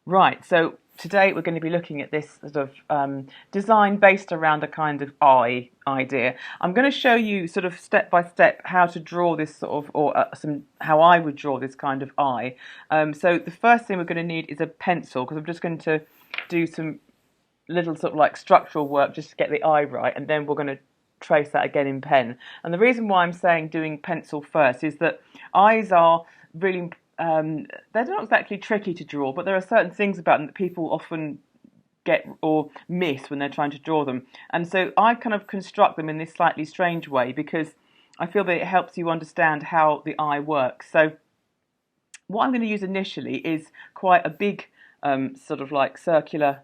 Right, so today we're going to be looking at this sort of design based around a kind of eye idea. I'm going to show you sort of step by step how to draw this sort of, or how I would draw this kind of eye. So the first thing we're going to need is a pencil, because I'm just going to do some little sort of like structural work just to get the eye right, and then we're going to trace that again in pen. And the reason why I'm saying doing pencil first is that eyes are really they're not exactly tricky to draw, but there are certain things about them that people often get or miss when they're trying to draw them. And so I kind of construct them in this slightly strange way because I feel that it helps you understand how the eye works. So what I'm going to use initially is quite a big sort of like circular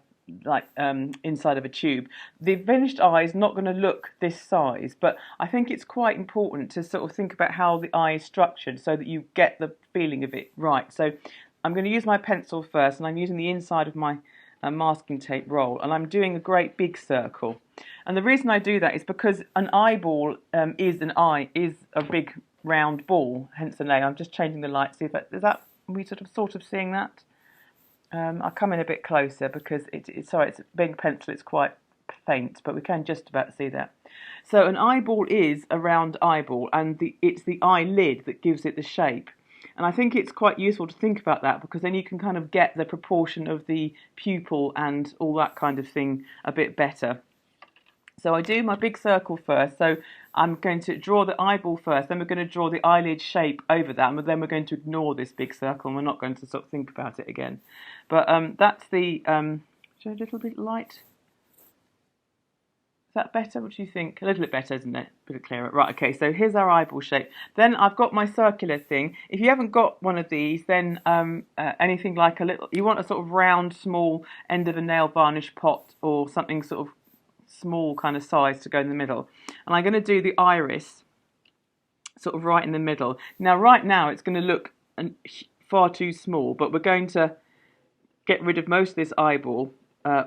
inside of a tube. The finished eye is not going to look this size, but I think it's quite important to sort of think about how the eye is structured so that you get the feeling of it right. So I'm going to use my pencil first, and I'm using the inside of my masking tape roll, and I'm doing a great big circle. And the reason I do that is because an eyeball is a big round ball, hence the name. I'm just changing the light. See if that, is that, are we sort of seeing that? I'll come in a bit closer because it's being pencil, it's quite faint, but we can just about see that. So an eyeball is a round eyeball, and it's the eyelid that gives it the shape. And I think it's quite useful to think about that, because then you can kind of get the proportion of the pupil and all that kind of thing a bit better. So I do my big circle first. So I'm going to draw the eyeball first, then we're going to draw the eyelid shape over that, and then we're going to ignore this big circle, and we're not going to sort of think about it again. But that's the, show a little bit light. Is that better? What do you think? A little bit better, isn't it? A bit clearer. Right, okay, so here's our eyeball shape. Then I've got my circular thing. If you haven't got one of these, then anything like you want a sort of round, small end of a nail varnish pot or something sort of small kind of size to go in the middle. And I'm going to do the iris sort of right in the middle. Now, right now, it's going to look far too small, but we're going to get rid of most of this eyeball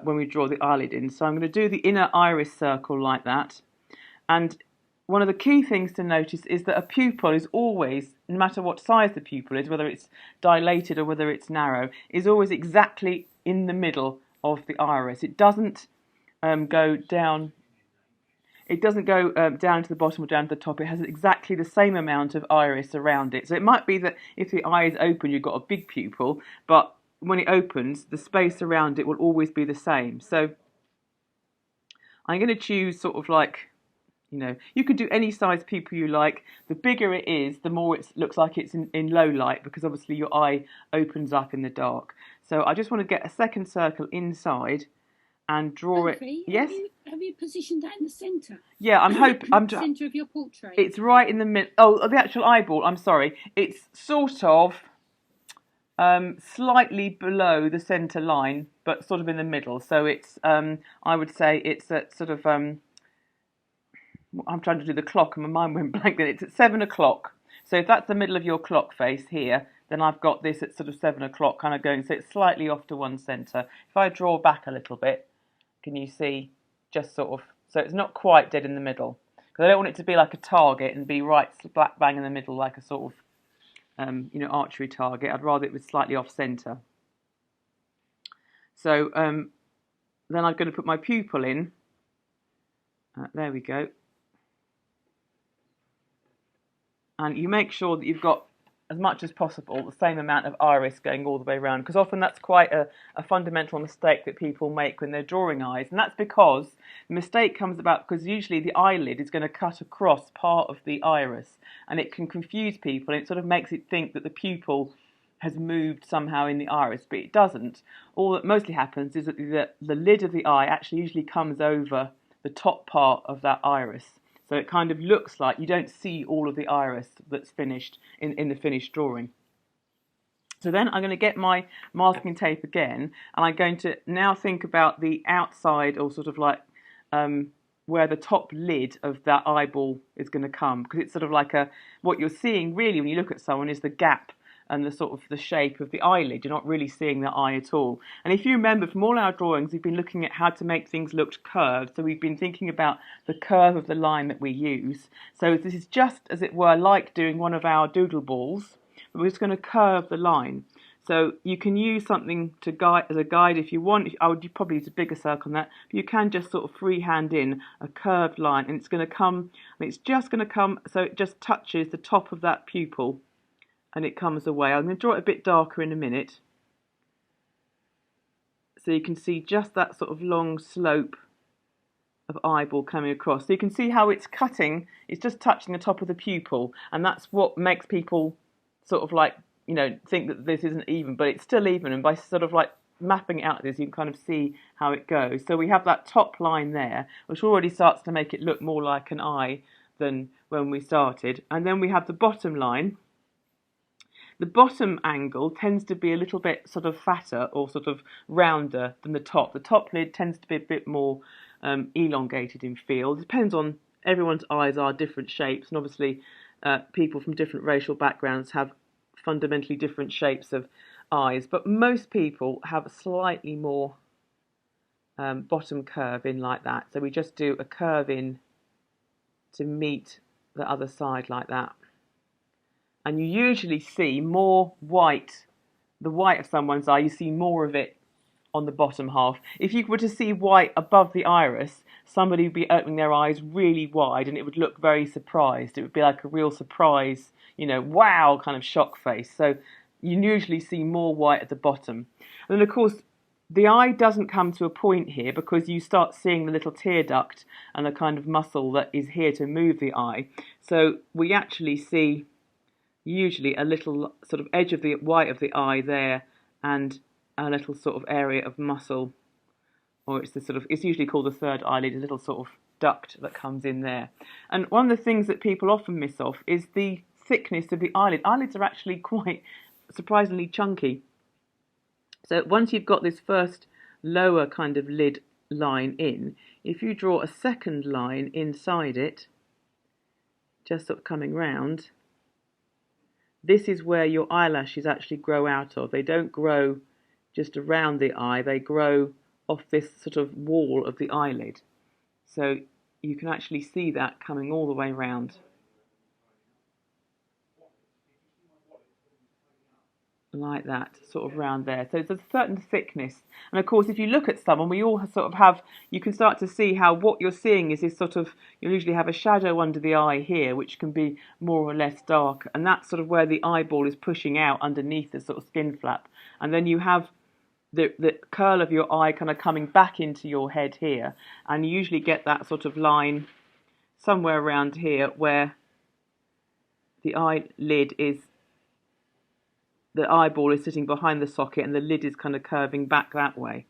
when we draw the eyelid in. So I'm going to do the inner iris circle like that. And one of the key things to notice is that a pupil is always, no matter what size the pupil is, whether it's dilated or whether it's narrow, is always exactly in the middle of the iris. It doesn't go down. It doesn't go down to the bottom or down to the top. It has exactly the same amount of iris around it. So it might be that if the eye is open, you've got a big pupil, but when it opens, the space around it will always be the same. So I'm going to choose sort of like, you could do any size pupil you like. The bigger it is, the more it looks like it's in low light, because obviously your eye opens up in the dark. So I just want to get a second circle inside and draw it. Yes. Have you positioned that in the centre? Yeah, I'm hoping. The centre of your portrait. It's right in the middle. Oh, the actual eyeball. I'm sorry. It's sort of slightly below the centre line, but sort of in the middle. So it's. I would say it's at sort of. I'm trying to do the clock, and my mind went blank. Then it's at 7 o'clock. So if that's the middle of your clock face here, then I've got this at sort of 7 o'clock, kind of going. So it's slightly off to one centre. If I draw back a little bit. Can you see just sort of, so it's not quite dead in the middle, because I don't want it to be like a target and be right slap bang in the middle like a sort of, archery target. I'd rather it was slightly off centre. So then I'm going to put my pupil in. There we go. And you make sure that you've got, as much as possible, the same amount of iris going all the way around, because often that's quite a fundamental mistake that people make when they're drawing eyes. And that's because the mistake comes about because usually the eyelid is going to cut across part of the iris, and it can confuse people, and it sort of makes it think that the pupil has moved somehow in the iris, but it doesn't. All that mostly happens is that the lid of the eye actually usually comes over the top part of that iris. So it kind of looks like you don't see all of the iris that's finished in the finished drawing. So then I'm going to get my masking tape again, and I'm going to now think about the outside, or sort of like where the top lid of that eyeball is going to come, because it's sort of like what you're seeing really when you look at someone is the gap and the sort of the shape of the eyelid. You're not really seeing the eye at all. And if you remember from all our drawings, we've been looking at how to make things look curved. So we've been thinking about the curve of the line that we use. So this is just, as it were, like doing one of our doodle balls, but we're just going to curve the line. So you can use something to guide as a guide if you want. I would probably use a bigger circle on that, but you can just sort of freehand in a curved line, and it's going to come, and it's just going to come, so it just touches the top of that pupil, and it comes away. I'm going to draw it a bit darker in a minute, so you can see just that sort of long slope of eyeball coming across. So you can see how it's cutting, it's just touching the top of the pupil, and that's what makes people sort of like, you know, think that this isn't even, but it's still even, and by sort of like mapping it out this, you can kind of see how it goes. So we have that top line there, which already starts to make it look more like an eye than when we started. And then we have the bottom line. The bottom angle tends to be a little bit sort of fatter or sort of rounder than the top. The top lid tends to be a bit more elongated in feel. It depends on, everyone's eyes are different shapes, and obviously people from different racial backgrounds have fundamentally different shapes of eyes, but most people have a slightly more bottom curve in like that. So we just do a curve in to meet the other side like that. And you usually see more white, the white of someone's eye, you see more of it on the bottom half. If you were to see white above the iris, somebody would be opening their eyes really wide and it would look very surprised. It would be like a real surprise, you know, wow kind of shock face. So you usually see more white at the bottom. And then of course the eye doesn't come to a point here because you start seeing the little tear duct and the kind of muscle that is here to move the eye. So we actually see usually a little sort of edge of the white of the eye there, and a little sort of area of muscle, or it's the sort of, it's usually called the third eyelid, a little sort of duct that comes in there. And one of the things that people often miss off is the thickness of the eyelid. Eyelids are actually quite surprisingly chunky. So once you've got this first lower kind of lid line in, if you draw a second line inside it, just sort of coming round, this is where your eyelashes actually grow out of. They don't grow just around the eye, they grow off this sort of wall of the eyelid. So you can actually see that coming all the way round. Like that, sort of round there. So there's a certain thickness. And of course, if you look at someone, we all sort of have, you can start to see how what you're seeing is this sort of, you'll usually have a shadow under the eye here, which can be more or less dark. And that's sort of where the eyeball is pushing out underneath the sort of skin flap. And then you have the curl of your eye kind of coming back into your head here. And you usually get that sort of line somewhere around here where the eyelid is, the eyeball is sitting behind the socket and the lid is kind of curving back that way.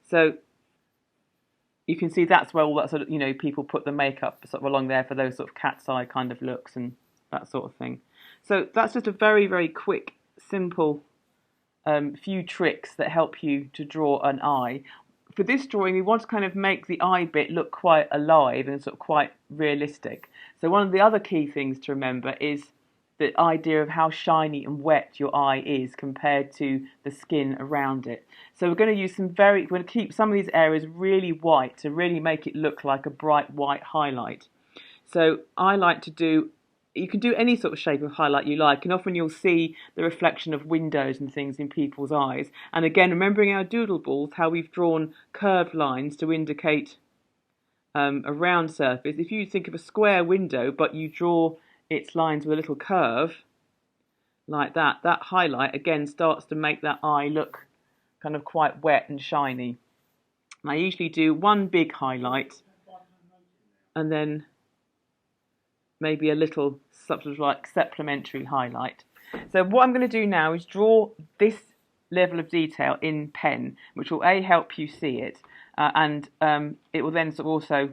So you can see that's where all that sort of, you know, people put the makeup sort of along there for those sort of cat's eye kind of looks and that sort of thing. So that's just a very, very quick, simple few tricks that help you to draw an eye. For this drawing, we want to kind of make the eye bit look quite alive and sort of quite realistic. So one of the other key things to remember is the idea of how shiny and wet your eye is compared to the skin around it. So we're going to use we're going to keep some of these areas really white to really make it look like a bright white highlight. So I like to do, you can do any sort of shape of highlight you like, and often you'll see the reflection of windows and things in people's eyes. And again, remembering our doodle balls, how we've drawn curved lines to indicate a round surface. If you think of a square window, but you draw its lines with a little curve like that, that highlight again starts to make that eye look kind of quite wet and shiny. And I usually do one big highlight and then maybe a little sort of like supplementary highlight. So what I'm going to do now is draw this level of detail in pen, which will help you see it, and it will then sort of also,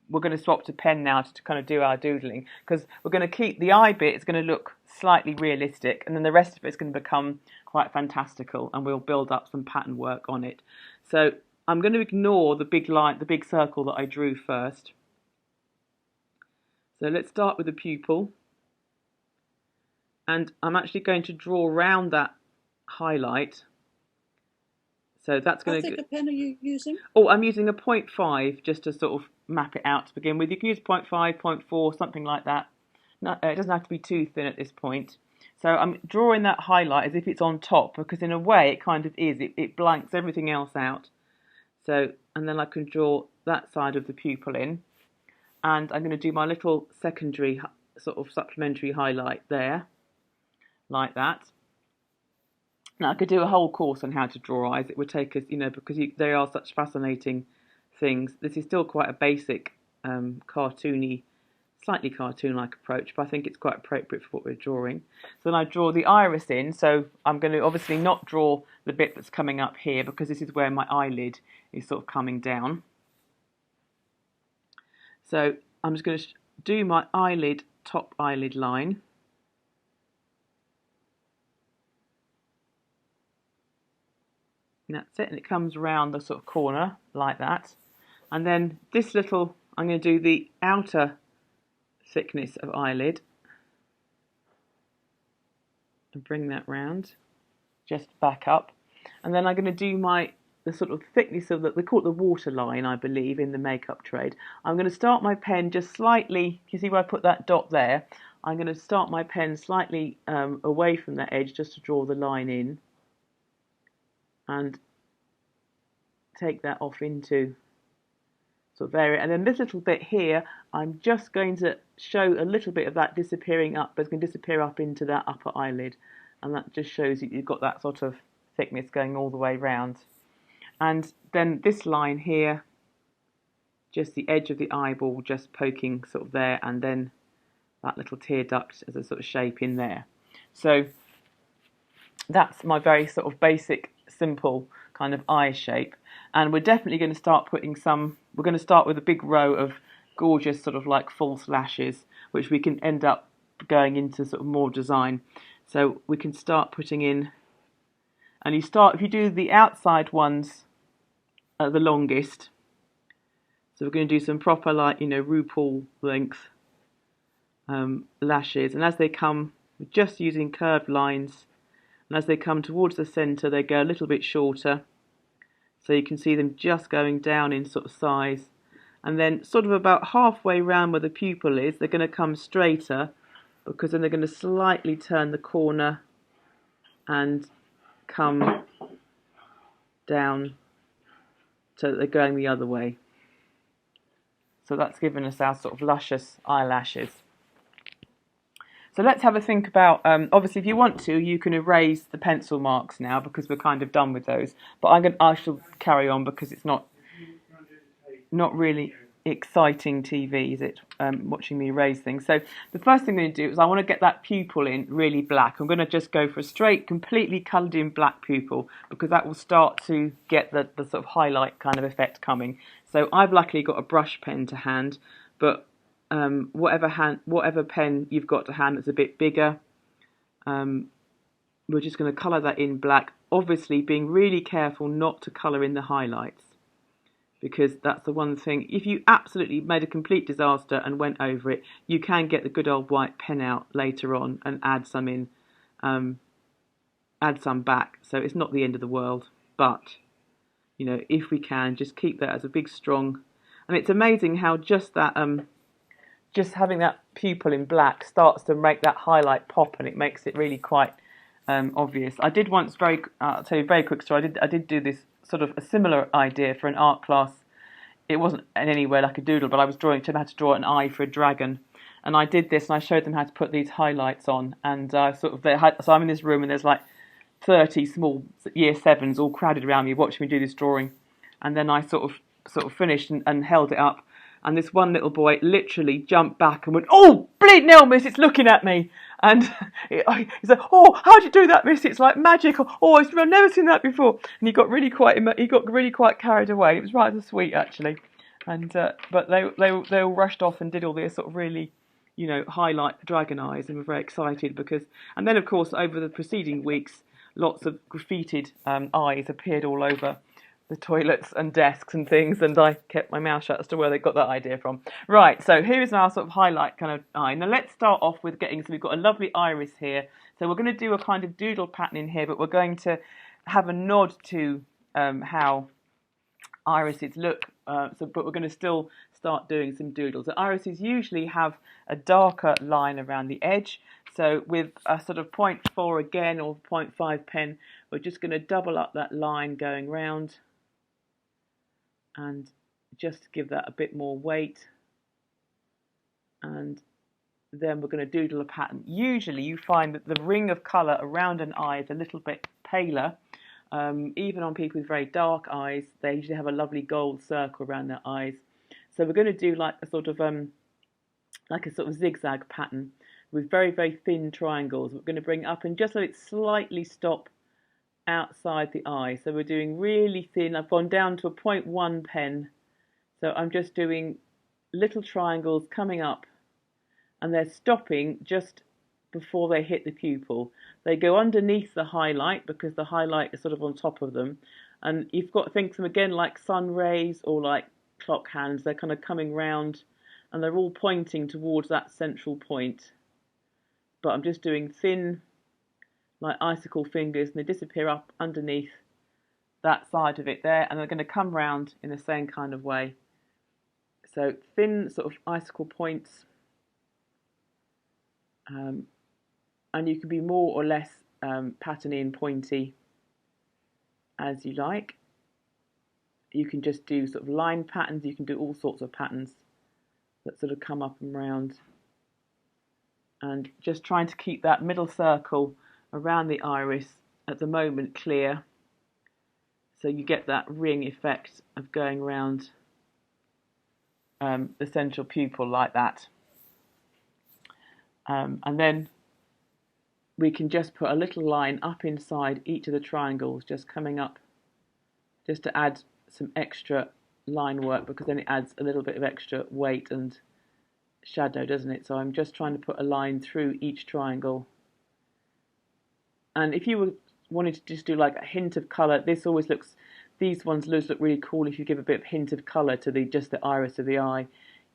we're going to swap to pen now to kind of do our doodling, because we're going to keep the eye bit, it's going to look slightly realistic, and then the rest of it's going to become quite fantastical, and we'll build up some pattern work on it. So I'm going to ignore the big line, the big circle that I drew first. So let's start with the pupil, and I'm actually going to draw around that highlight. So that's going to. How thick a pen are you using? Oh, I'm using a 0.5 just to sort of map it out to begin with. You can use 0.5, 0.4, something like that. No, it doesn't have to be too thin at this point. So I'm drawing that highlight as if it's on top, because in a way it kind of is. It blanks everything else out. So, and then I can draw that side of the pupil in. And I'm going to do my little secondary sort of supplementary highlight there, like that. Now I could do a whole course on how to draw eyes. It would take us, because they are such fascinating things. This is still quite a basic, cartoony, slightly cartoon-like approach, but I think it's quite appropriate for what we're drawing. So then I draw the iris in. So I'm going to obviously not draw the bit that's coming up here, because this is where my eyelid is sort of coming down. So I'm just going to do my eyelid, top eyelid line. And that's it, and it comes around the sort of corner like that. And then this little, I'm going to do the outer thickness of eyelid and bring that round, just back up. And then I'm going to do the sort of thickness of we call it the waterline, I believe, in the makeup trade. I'm going to start my pen just slightly, you see where I put that dot there? I'm going to start my pen slightly away from that edge just to draw the line in, and take that off into sort of area. And then this little bit here, I'm just going to show a little bit of that disappearing up, but it's going to disappear up into that upper eyelid, and that just shows you've got that sort of thickness going all the way round. And then this line here, just the edge of the eyeball just poking sort of there, and then that little tear duct as a sort of shape in there. So that's my very sort of basic, simple kind of eye shape. And we're definitely going to start putting we're going to start with a big row of gorgeous sort of like false lashes, which we can end up going into sort of more design. So we can start putting in, and if you do the outside ones at the longest, so we're going to do some proper RuPaul length lashes, and as they come, we're just using curved lines, and as they come towards the centre they go a little bit shorter, so you can see them just going down in sort of size, and then sort of about halfway round where the pupil is they're going to come straighter, because then they're going to slightly turn the corner and come down so that they're going the other way. So that's given us our sort of luscious eyelashes. So let's have a think about, obviously if you want to, you can erase the pencil marks now, because we're kind of done with those. But I shall carry on, because it's not really exciting TV, is it, watching me erase things. So the first thing I'm going to do is I want to get that pupil in really black. I'm going to just go for a straight, completely coloured in black pupil, because that will start to get the sort of highlight kind of effect coming. So I've luckily got a brush pen to hand, but whatever pen you've got to hand that's a bit bigger, we're just going to colour that in black, obviously being really careful not to colour in the highlights, because that's the one thing, if you absolutely made a complete disaster and went over it, you can get the good old white pen out later on and add some in, add some back, so it's not the end of the world. But if we can, just keep that as a big strong, and it's amazing how just that just having that pupil in black starts to make that highlight pop, and it makes it really quite obvious. I did once I'll tell you a very quick story. I did do this sort of a similar idea for an art class. It wasn't in any way like a doodle, but I was trying how to draw an eye for a dragon, and I did this, and I showed them how to put these highlights on, and so I'm in this room, and there's like 30 small year 7s all crowded around me watching me do this drawing, and then I sort of finished and held it up. And this one little boy literally jumped back and went, "Oh, bleeding hell, miss, it's looking at me." And he said, "Oh, how'd you do that, miss? It's like magic." "Oh, I've never seen that before." And he got really quite carried away. It was rather sweet, actually. And but they all rushed off and did all this sort of really, highlight dragon eyes, and were very excited because. And then, of course, over the preceding weeks, lots of graffitied eyes appeared all over the toilets and desks and things, and I kept my mouth shut as to where they got that idea from. Right, so here is our sort of highlight kind of eye. Now let's start off with so we've got a lovely iris here. So we're going to do a kind of doodle pattern in here, but we're going to have a nod to how irises look, but we're going to still start doing some doodles. The irises usually have a darker line around the edge, So with a sort of 0.4 again, or 0.5 pen, we're just going to double up that line going round, and just give that a bit more weight. And then we're going to doodle a pattern. Usually you find that the ring of colour around an eye is a little bit paler. Even on people with very dark eyes, they usually have a lovely gold circle around their eyes. So we're going to do like a sort of zigzag pattern with very, very thin triangles. We're going to bring it up and just let it slightly stop outside the eye. So we're doing really thin. I've gone down to a 0.1 pen. So I'm just doing little triangles coming up, and they're stopping just before they hit the pupil. They go underneath the highlight because the highlight is sort of on top of them. And you've got to think of them again like sun rays or like clock hands. They're kind of coming round and they're all pointing towards that central point. But I'm just doing thin, like icicle fingers, and they disappear up underneath that side of it there, and they're going to come round in the same kind of way. So thin sort of icicle points. And you can be more or less patterny and pointy as you like. You can just do sort of line patterns. You can do all sorts of patterns that sort of come up and round. And just trying to keep that middle circle around the iris at the moment clear, so you get that ring effect of going round the central pupil like that. And then we can just put a little line up inside each of the triangles, just coming up, just to add some extra line work, because then it adds a little bit of extra weight and shadow, doesn't it? So I'm just trying to put a line through each triangle. And if you wanted to just do like a hint of colour, these ones look really cool if you give a bit of hint of colour to just the iris of the eye.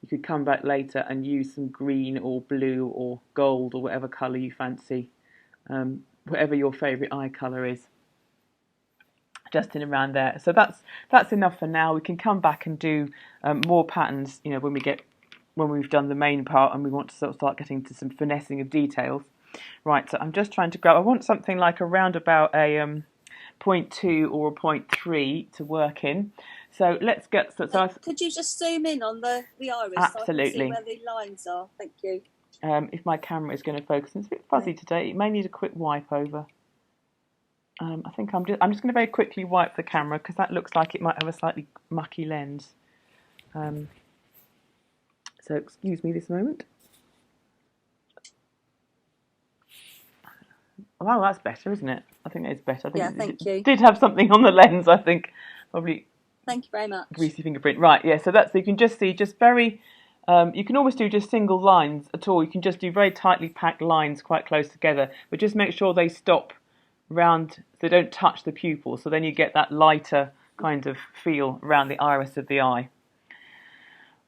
You could come back later and use some green or blue or gold or whatever colour you fancy, whatever your favourite eye colour is, just in around there. So that's enough for now. We can come back and do more patterns, when we've done the main part and we want to sort of start getting to some finessing of details. Right, so I'm just trying to grab, I want something like around about a 0.2 or a 0.3 to work in. So let's get... Could you just zoom in on the iris? Absolutely. So I can see where the lines are? Thank you. If my camera is going to focus, it's a bit fuzzy today. It may need a quick wipe over. I think I'm just going to very quickly wipe the camera because that looks like it might have a slightly mucky lens. So excuse me this moment. Wow, that's better, isn't it? I think it's better. I think thank you. Did have something on the lens, I think. Probably. Thank you very much. Greasy fingerprint. Right, yeah, so you can just see very... you can always do just single lines at all. You can just do very tightly packed lines quite close together, but just make sure they stop round, so they don't touch the pupil. So then you get that lighter kind of feel around the iris of the eye.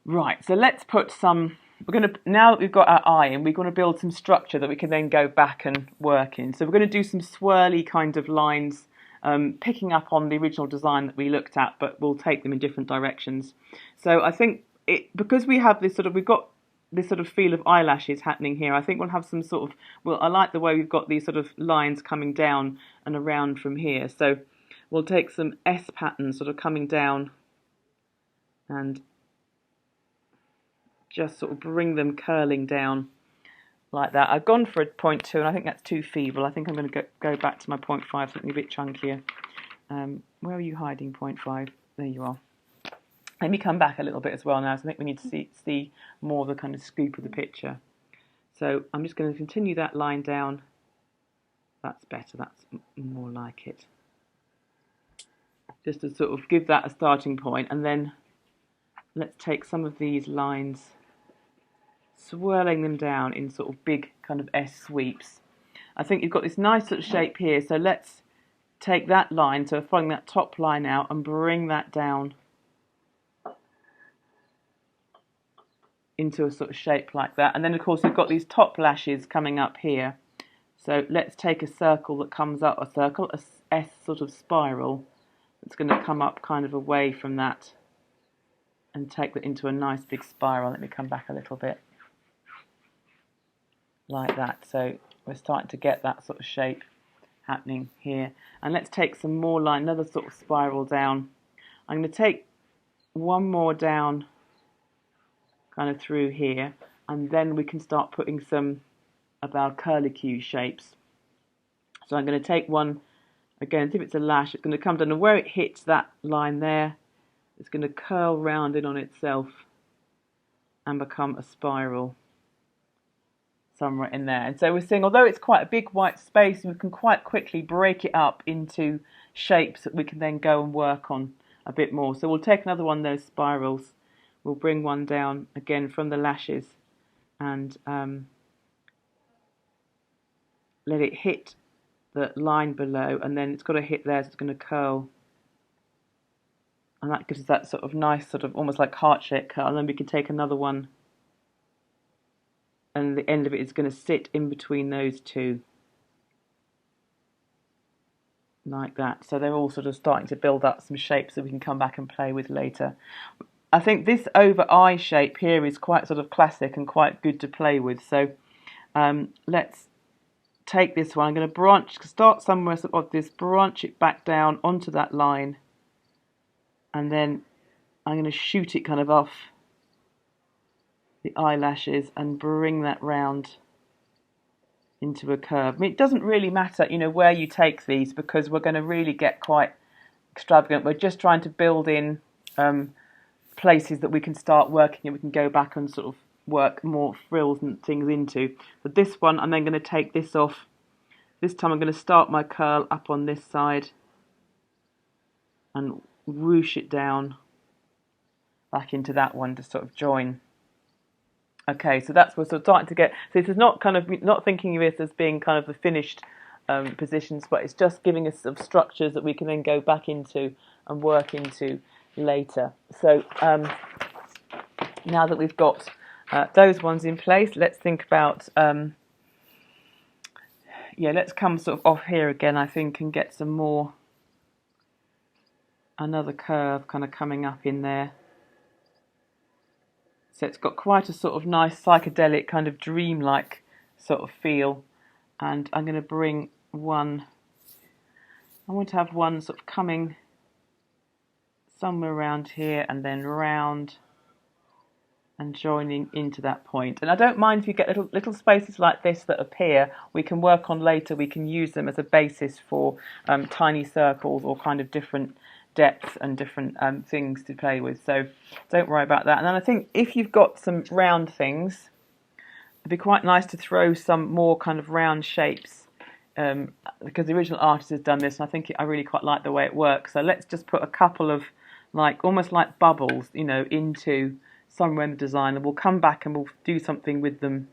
Right, so let's put some... now that we've got our eye in, we're going to build some structure that we can then go back and work in. So we're going to do some swirly kind of lines, picking up on the original design that we looked at, but we'll take them in different directions. So I think because we've got this sort of feel of eyelashes happening here, I think we'll have some sort of, I like the way we've got these sort of lines coming down and around from here. So we'll take some S patterns sort of coming down and just sort of bring them curling down like that. I've gone for a 0.2 and I think that's too feeble. I think I'm going to go back to my 0.5, something a bit chunkier. Where are you hiding 0.5? There you are. Let me come back a little bit as well now, so I think we need to see more of the kind of scoop of the picture. So I'm just going to continue that line down. That's better, that's more like it. Just to sort of give that a starting point, and then let's take some of these lines, swirling them down in sort of big kind of S sweeps. I think you've got this nice little shape here, so let's take that line, so following that top line out, and bring that down into a sort of shape like that. And then of course we've got these top lashes coming up here. So let's take a circle that comes up, a S sort of spiral that's going to come up kind of away from that and take that into a nice big spiral. Let me come back a little bit. like that. So we're starting to get that sort of shape happening here. And let's take some more line, another sort of spiral down. I'm going to take one more down kind of through here, and then we can start putting some of our curlicue shapes. So I'm going to take one, again, if it's a lash, it's going to come down, and where it hits that line there, it's going to curl round in on itself and become a spiral somewhere in there. And so we're seeing, although it's quite a big white space, we can quite quickly break it up into shapes that we can then go and work on a bit more. So we'll take another one of those spirals, we'll bring one down again from the lashes and let it hit the line below, and then it's got to hit there, so it's going to curl, and that gives us that sort of nice sort of almost like heart-shaped curl. And then we can take another one, and the end of it is going to sit in between those two like that. So they're all sort of starting to build up some shapes that we can come back and play with later. I think this over eye shape here is quite sort of classic and quite good to play with. So let's take this one. I'm going to start somewhere sort of this, branch it back down onto that line, and then I'm going to shoot it kind of off the eyelashes and bring that round into a curve. I mean, it doesn't really matter, you know, where you take these, because we're going to really get quite extravagant. We're just trying to build in places that we can start working and we can go back and sort of work more frills and things into. But this one, I'm then going to take this off. This time I'm going to start my curl up on this side and whoosh it down back into that one to sort of join. Okay, so that's what we're starting to get. So this is not kind of, not thinking of it as being kind of the finished positions, but it's just giving us some structures that we can then go back into and work into later. So now that we've got those ones in place, let's think about, let's come sort of off here again, I think, and get some more, another curve kind of coming up in there. So it's got quite a sort of nice psychedelic kind of dreamlike sort of feel. And I'm going to bring one, I want to have one sort of coming somewhere around here and then round and joining into that point. And I don't mind if you get little spaces like this that appear, we can work on later, we can use them as a basis for tiny circles or kind of different depths and different things to play with. So don't worry about that. And then I think if you've got some round things, it'd be quite nice to throw some more kind of round shapes, because the original artist has done this, and I think I really quite like the way it works. So let's just put a couple of like almost like bubbles, you know, into somewhere in the design, and we'll come back and we'll do something with them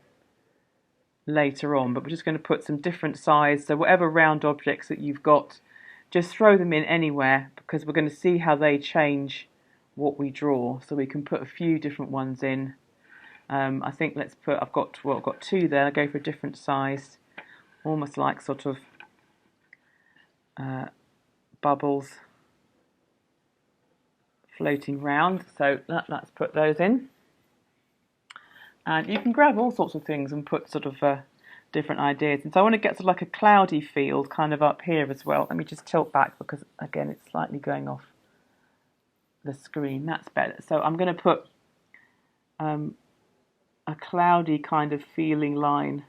later on. But we're just going to put some different size, so whatever round objects that you've got, just throw them in anywhere, because we're going to see how they change what we draw. So we can put a few different ones in. I think let's put, I've got two there. I'll go for a different size, almost like sort of bubbles floating round. So let's put those in. And you can grab all sorts of things and put sort of different ideas. And so I want to get sort of like a cloudy field kind of up here as well. Let me just tilt back, because again it's slightly going off the screen. That's better. So I'm going to put a cloudy kind of feeling line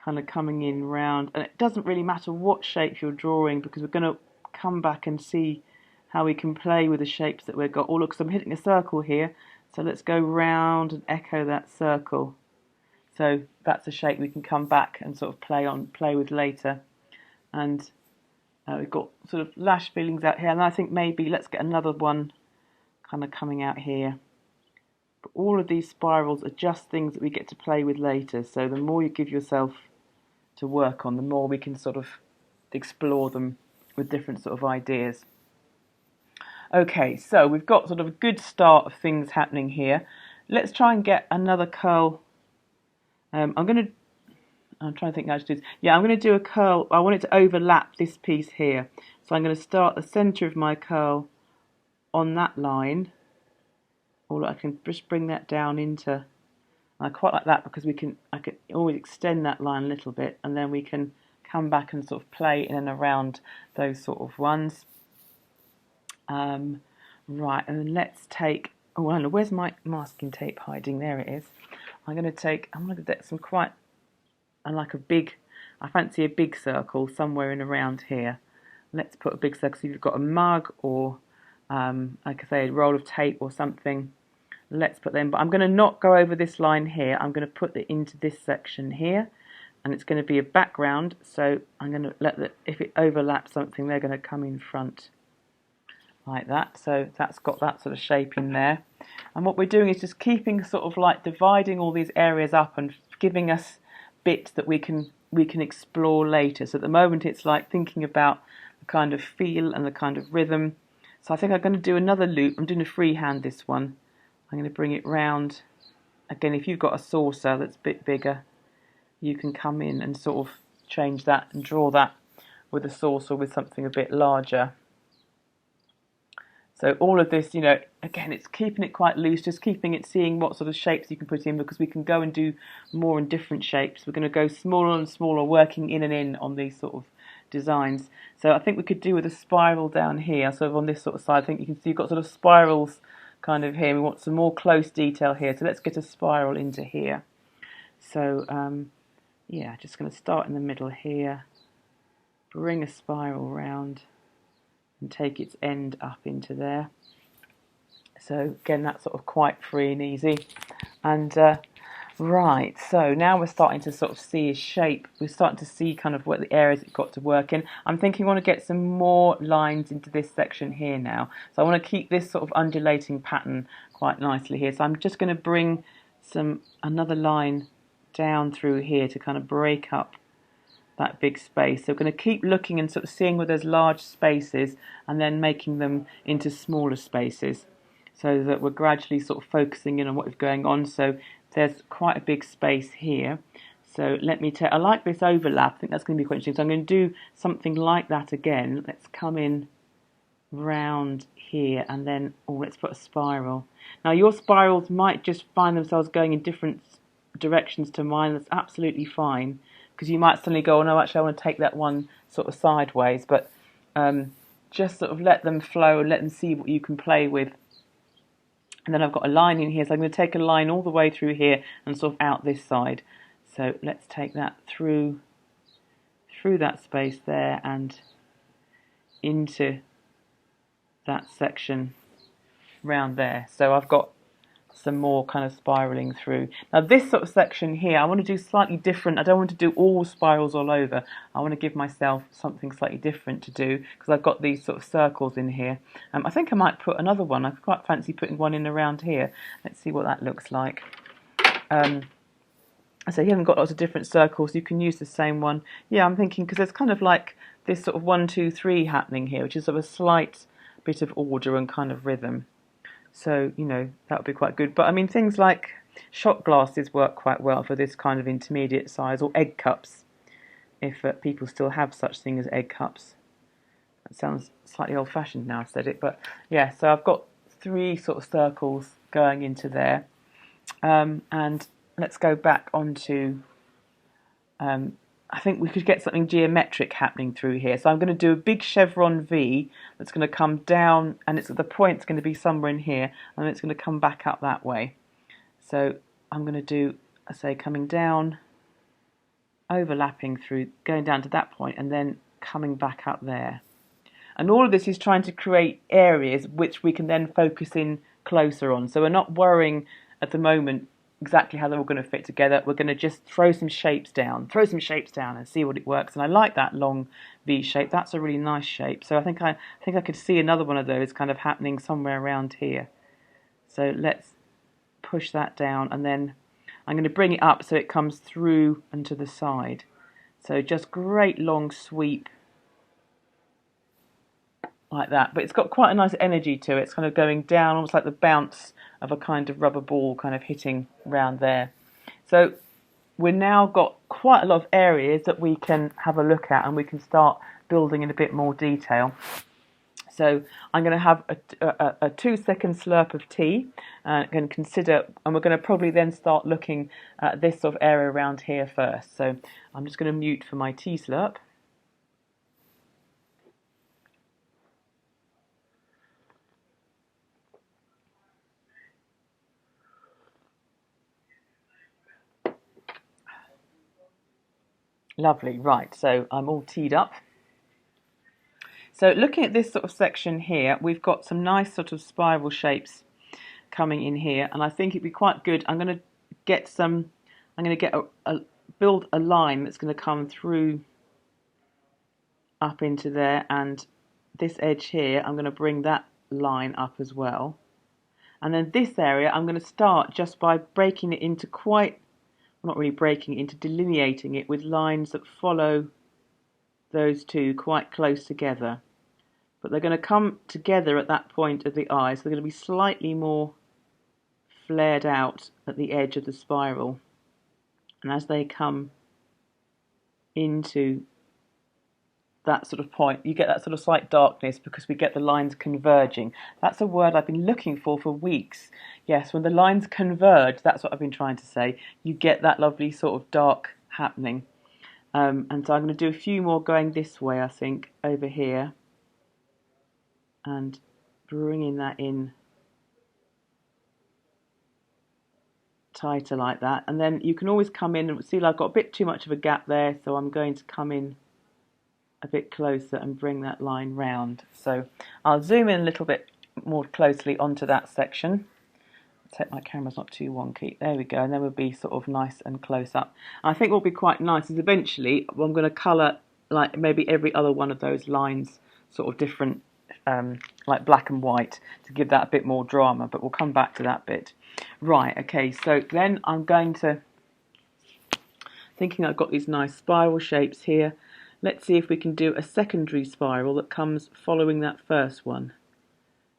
kind of coming in round, and it doesn't really matter what shape you're drawing, because we're going to come back and see how we can play with the shapes that we've got. Oh look, so I'm hitting a circle here, so let's go round and echo that circle. So that's a shape we can come back and sort of play with later. And we've got sort of lash feelings out here, and I think maybe let's get another one kind of coming out here. But all of these spirals are just things that we get to play with later. So the more you give yourself to work on, the more we can sort of explore them with different sort of ideas. Okay, so we've got sort of a good start of things happening here. Let's try and get another curl. I'm trying to think how to do this. Yeah, I'm going to do a curl. I want it to overlap this piece here. So I'm going to start the centre of my curl on that line. Or I can just bring that down into I quite like that because I can always extend that line a little bit, and then we can come back and sort of play in and around those sort of ones. Right, and then let's take, oh, I don't know, where's my masking tape hiding? There it is. I'm going to get some quite, I like a big, I fancy a big circle somewhere in around here. Let's put a big circle. So if you've got a mug or, like I say, a roll of tape or something, let's put them. But I'm going to not go over this line here. I'm going to put it into this section here, and it's going to be a background. So I'm going to let if it overlaps something, they're going to come in front like that. So that's got that sort of shape in there. And what we're doing is just keeping sort of like dividing all these areas up and giving us bits that we can explore later. So at the moment it's like thinking about the kind of feel and the kind of rhythm. So I think I'm going to do another loop. I'm doing a freehand this one. I'm going to bring it round. Again, if you've got a saucer that's a bit bigger, you can come in and sort of change that and draw that with a saucer with something a bit larger. So all of this, you know, again, it's keeping it quite loose, just keeping it, seeing what sort of shapes you can put in, because we can go and do more in different shapes. We're going to go smaller and smaller, working in and in on these sort of designs. So I think we could do with a spiral down here, sort of on this sort of side. I think you can see you've got sort of spirals kind of here. We want some more close detail here. So let's get a spiral into here. So, yeah, just going to start in the middle here, bring a spiral round, and take its end up into there. So again, that's sort of quite free and easy. And right, so now we're starting to sort of see his shape. We're starting to see kind of what the areas it's got to work in. I'm thinking I want to get some more lines into this section here now. So I want to keep this sort of undulating pattern quite nicely here. So I'm just going to bring another line down through here to kind of break up that big space. So we're going to keep looking and sort of seeing where there's large spaces and then making them into smaller spaces, so that we're gradually sort of focusing in on what is going on. So there's quite a big space here. So let me I like this overlap. I think that's going to be quite interesting. So I'm going to do something like that again. Let's come in round here and then, oh, let's put a spiral. Now your spirals might just find themselves going in different directions to mine. That's absolutely fine, because you might suddenly go, oh no, actually I want to take that one sort of sideways, but just sort of let them flow and let them see what you can play with. And then I've got a line in here, so I'm going to take a line all the way through here and sort of out this side. So let's take that through that space there and into that section round there. So I've got some more kind of spiraling through. Now this sort of section here, I want to do slightly different. I don't want to do all spirals all over. I want to give myself something slightly different to do, because I've got these sort of circles in here. I think I might put another one. I quite fancy putting one in around here. Let's see what that looks like. So you haven't got lots of different circles. You can use the same one. Yeah, I'm thinking, because there's kind of like this sort of 1, 2, 3 happening here, which is sort of a slight bit of order and kind of rhythm. So, you know, that would be quite good. But I mean, things like shot glasses work quite well for this kind of intermediate size, or egg cups, if people still have such thing as egg cups. That sounds slightly old-fashioned now I've said it, but yeah, so I've got 3 sort of circles going into there. And let's go back onto, I think we could get something geometric happening through here. So I'm going to do a big chevron V that's going to come down, and the point's going to be somewhere in here, and then it's going to come back up that way. So I'm going to do, I say, coming down, overlapping through, going down to that point, and then coming back up there. And all of this is trying to create areas which we can then focus in closer on. So we're not worrying at the moment exactly how they're all going to fit together. We're going to just throw some shapes down and see what it works. And I like that long V shape. That's a really nice shape. So I think I could see another one of those kind of happening somewhere around here. So let's push that down, and then I'm going to bring it up so it comes through and to the side. So just great long sweep like that, but it's got quite a nice energy to it. It's kind of going down, almost like the bounce of a kind of rubber ball kind of hitting round there. So we've now got quite a lot of areas that we can have a look at, and we can start building in a bit more detail. So I'm going to have a 2-second slurp of tea and consider, and we're going to probably then start looking at this sort of area around here first. So I'm just going to mute for my tea slurp. Lovely, right, so I'm all teed up. So looking at this sort of section here, we've got some nice sort of spiral shapes coming in here, and I think it'd be quite good. I'm going to get build a line that's going to come through up into there, and this edge here, I'm going to bring that line up as well. And then this area, I'm going to start just by breaking it into not really breaking it into, delineating it with lines that follow those two quite close together. But they're going to come together at that point of the eye, so they're going to be slightly more flared out at the edge of the spiral. And as they come into that sort of point, you get that sort of slight darkness because we get the lines converging. That's a word I've been looking for weeks. Yes, when the lines converge, that's what I've been trying to say. You get that lovely sort of dark happening. And so I'm going to do a few more going this way, I think, over here. And bringing that in tighter like that. And then you can always come in and see I've got a bit too much of a gap there, so I'm going to come in a bit closer and bring that line round. So I'll zoom in a little bit more closely onto that section. Let's hope my camera's not too wonky. There we go, and then we'll be sort of nice and close up. And I think what will be quite nice is eventually I'm going to colour like maybe every other one of those lines sort of different, like black and white, to give that a bit more drama, but we'll come back to that bit. Right, okay, so then I'm going to, thinking I've got these nice spiral shapes here, let's see if we can do a secondary spiral that comes following that first one.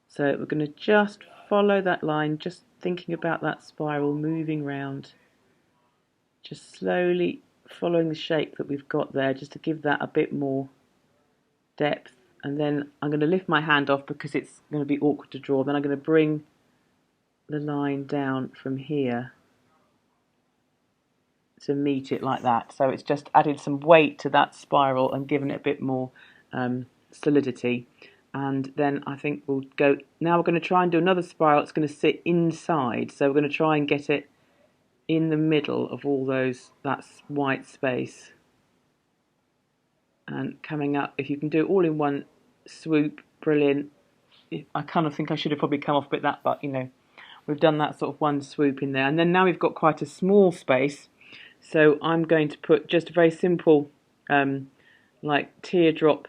So we're going to just follow that line, just thinking about that spiral moving round, just slowly following the shape that we've got there, just to give that a bit more depth. And then I'm going to lift my hand off because it's going to be awkward to draw. Then I'm going to bring the line down from here to meet it like that. So it's just added some weight to that spiral and given it a bit more solidity. And then I think we'll go, now we're going to try and do another spiral that's going to sit inside. So we're going to try and get it in the middle of all those, that white space. And coming up, if you can do it all in one swoop, brilliant. I kind of think I should have probably come off a bit that, but you know, we've done that sort of one swoop in there. And then now we've got quite a small space. So I'm going to put just a very simple like teardrop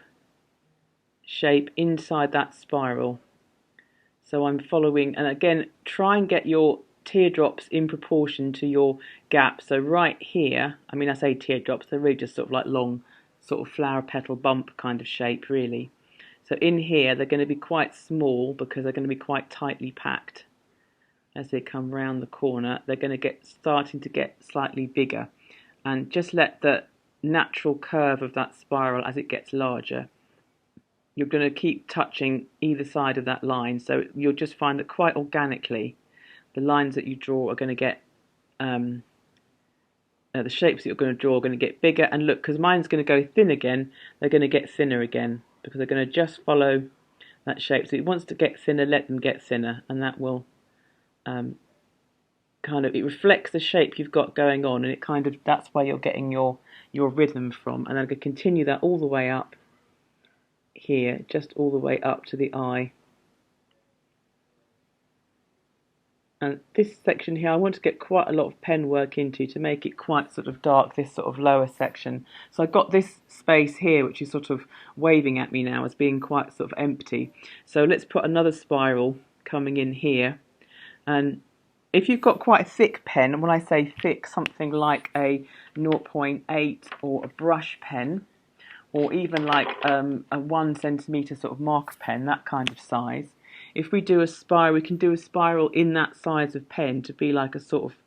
shape inside that spiral. So I'm following, and again, try and get your teardrops in proportion to your gap. So right here, I mean, I say teardrops, they're really just sort of like long sort of flower petal bump kind of shape really. So in here they're going to be quite small because they're going to be quite tightly packed. As they come round the corner, they're going to starting to get slightly bigger, and just let the natural curve of that spiral as it gets larger. You're going to keep touching either side of that line, so you'll just find that quite organically the lines that you draw are going to get the shapes that you're going to draw are going to get bigger. And look, because mine's going to go thin again, they're going to get thinner again because they're going to just follow that shape. So it wants to get thinner, let them get thinner, and that will kind of, it reflects the shape you've got going on, and it kind of, that's where you're getting your rhythm from. And I'm going to continue that all the way up here, just all the way up to the eye. And this section here, I want to get quite a lot of pen work into to make it quite sort of dark, this sort of lower section. So I've got this space here, which is sort of waving at me now as being quite sort of empty. So let's put another spiral coming in here. And if you've got quite a thick pen, and when I say thick, something like a 0.8 or a brush pen, or even like a 1 centimetre sort of marker pen, that kind of size. If we do a spiral, we can do a spiral in that size of pen to be like a sort of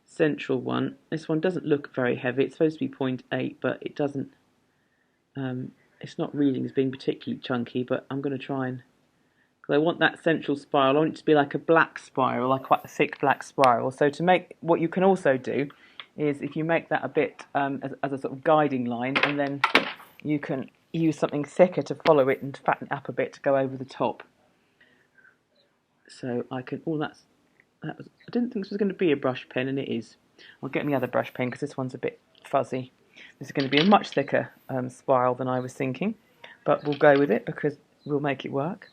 central one. This one doesn't look very heavy. It's supposed to be 0.8, but it doesn't it's not reading as being particularly chunky, but I'm going to try and, because I want that central spiral, I want it to be like a black spiral, like quite a thick black spiral. So to make, what you can also do is if you make that a bit as a sort of guiding line, and then you can use something thicker to follow it and fatten it up a bit to go over the top. So I can, oh, that was, I didn't think this was going to be a brush pen, and it is. I'll get my other brush pen because this one's a bit fuzzy. This is going to be a much thicker spiral than I was thinking, but we'll go with it because we'll make it work.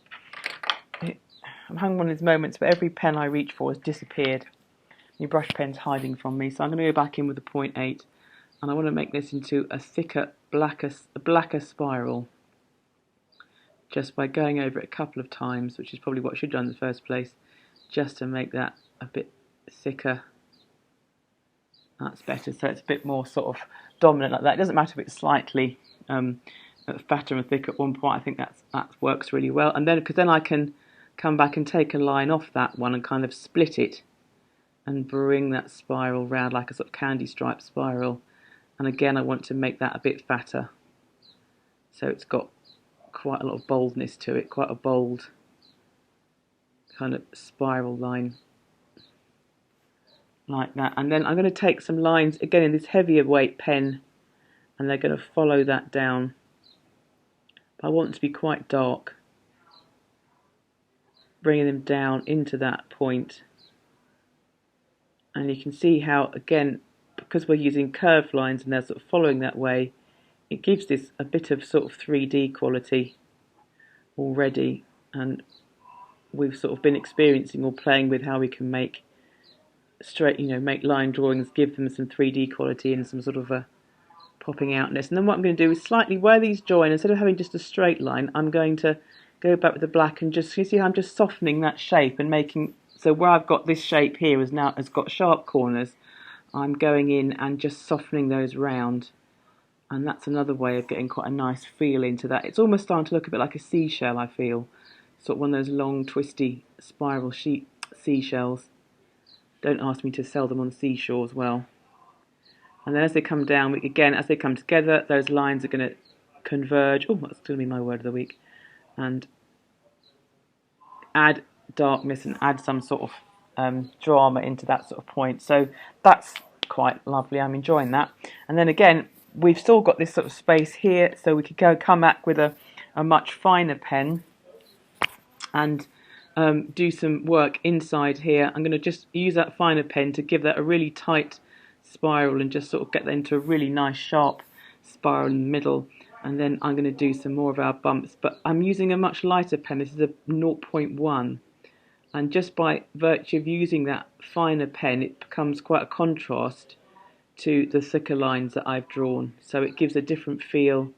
I'm having one of these moments where every pen I reach for has disappeared. My brush pen's hiding from me, so I'm going to go back in with a 0.8, and I want to make this into a thicker, blacker spiral, just by going over it a couple of times, which is probably what I should have done in the first place, just to make that a bit thicker. That's better, so it's a bit more sort of dominant like that. It doesn't matter if it's slightly fatter and thicker at one point. I think that works really well. And then, because then I can come back and take a line off that one and kind of split it and bring that spiral round like a sort of candy stripe spiral. And again, I want to make that a bit fatter, so it's got quite a lot of boldness to it, quite a bold kind of spiral line like that. And then I'm going to take some lines again in this heavier weight pen, and they're going to follow that down. I want them to be quite dark, bringing them down into that point. And you can see how, again, because we're using curved lines and they're sort of following that way, it gives this a bit of sort of 3D quality already. And we've sort of been experiencing or playing with how we can make straight, make line drawings, give them some 3D quality and some sort of a popping outness. And then what I'm going to do is slightly where these join, instead of having just a straight line, I'm going to go back with the black and just, you see how I'm just softening that shape and making, so where I've got this shape here has got sharp corners, I'm going in and just softening those round. And that's another way of getting quite a nice feel into that. It's almost starting to look a bit like a seashell, I feel. Sort of one of those long, twisty, spiral seashells. Don't ask me to sell them on seashores well. And then as they come down, again, as they come together, those lines are going to converge. Oh, that's going to be my word of the week. And add darkness and add some sort of drama into that sort of point. So that's quite lovely. I'm enjoying that. And then again, we've still got this sort of space here, so we could come back with a much finer pen and do some work inside here. I'm going to just use that finer pen to give that a really tight spiral and just sort of get that into a really nice sharp spiral in the middle. And then I'm going to do some more of our bumps, but I'm using a much lighter pen. This is a 0.1, and just by virtue of using that finer pen, it becomes quite a contrast to the thicker lines that I've drawn, so it gives a different feel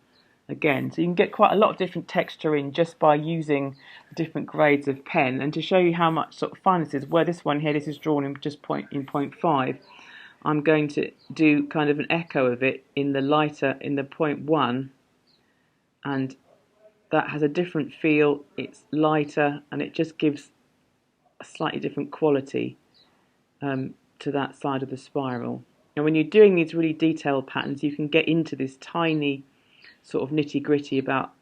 again. So you can get quite a lot of different texture in just by using different grades of pen. And to show you how much sort of fun this is, where this one here, this is drawn in just 0.5, I'm going to do kind of an echo of it in the lighter, in the 0.1, and that has a different feel. It's lighter and it just gives a slightly different quality to that side of the spiral. And when you're doing these really detailed patterns, you can get into this tiny sort of nitty-gritty about,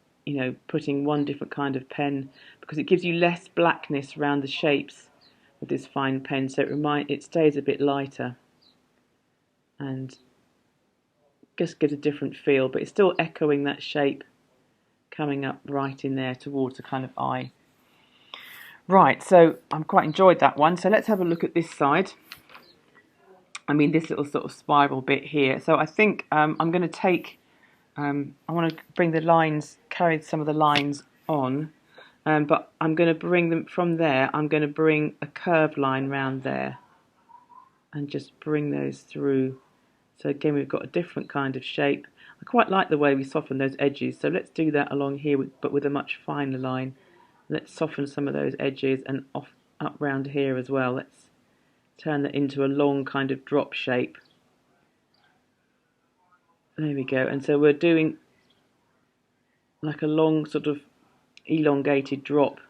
putting one different kind of pen, because it gives you less blackness around the shapes with this fine pen, so it stays a bit lighter and just gives a different feel, but it's still echoing that shape coming up right in there towards the kind of eye. Right, so I'm quite enjoyed that one. So let's have a look at this side. This little sort of spiral bit here. So I think I'm going to take, I want to bring the lines, carry some of the lines on, but I'm going to bring them from there. I'm going to bring a curved line round there and just bring those through. So again, we've got a different kind of shape. I quite like the way we soften those edges, so let's do that along here, but with a much finer line. Let's soften some of those edges and up round here as well. Let's turn that into a long kind of drop shape. There we go. And so we're doing like a long sort of elongated drop,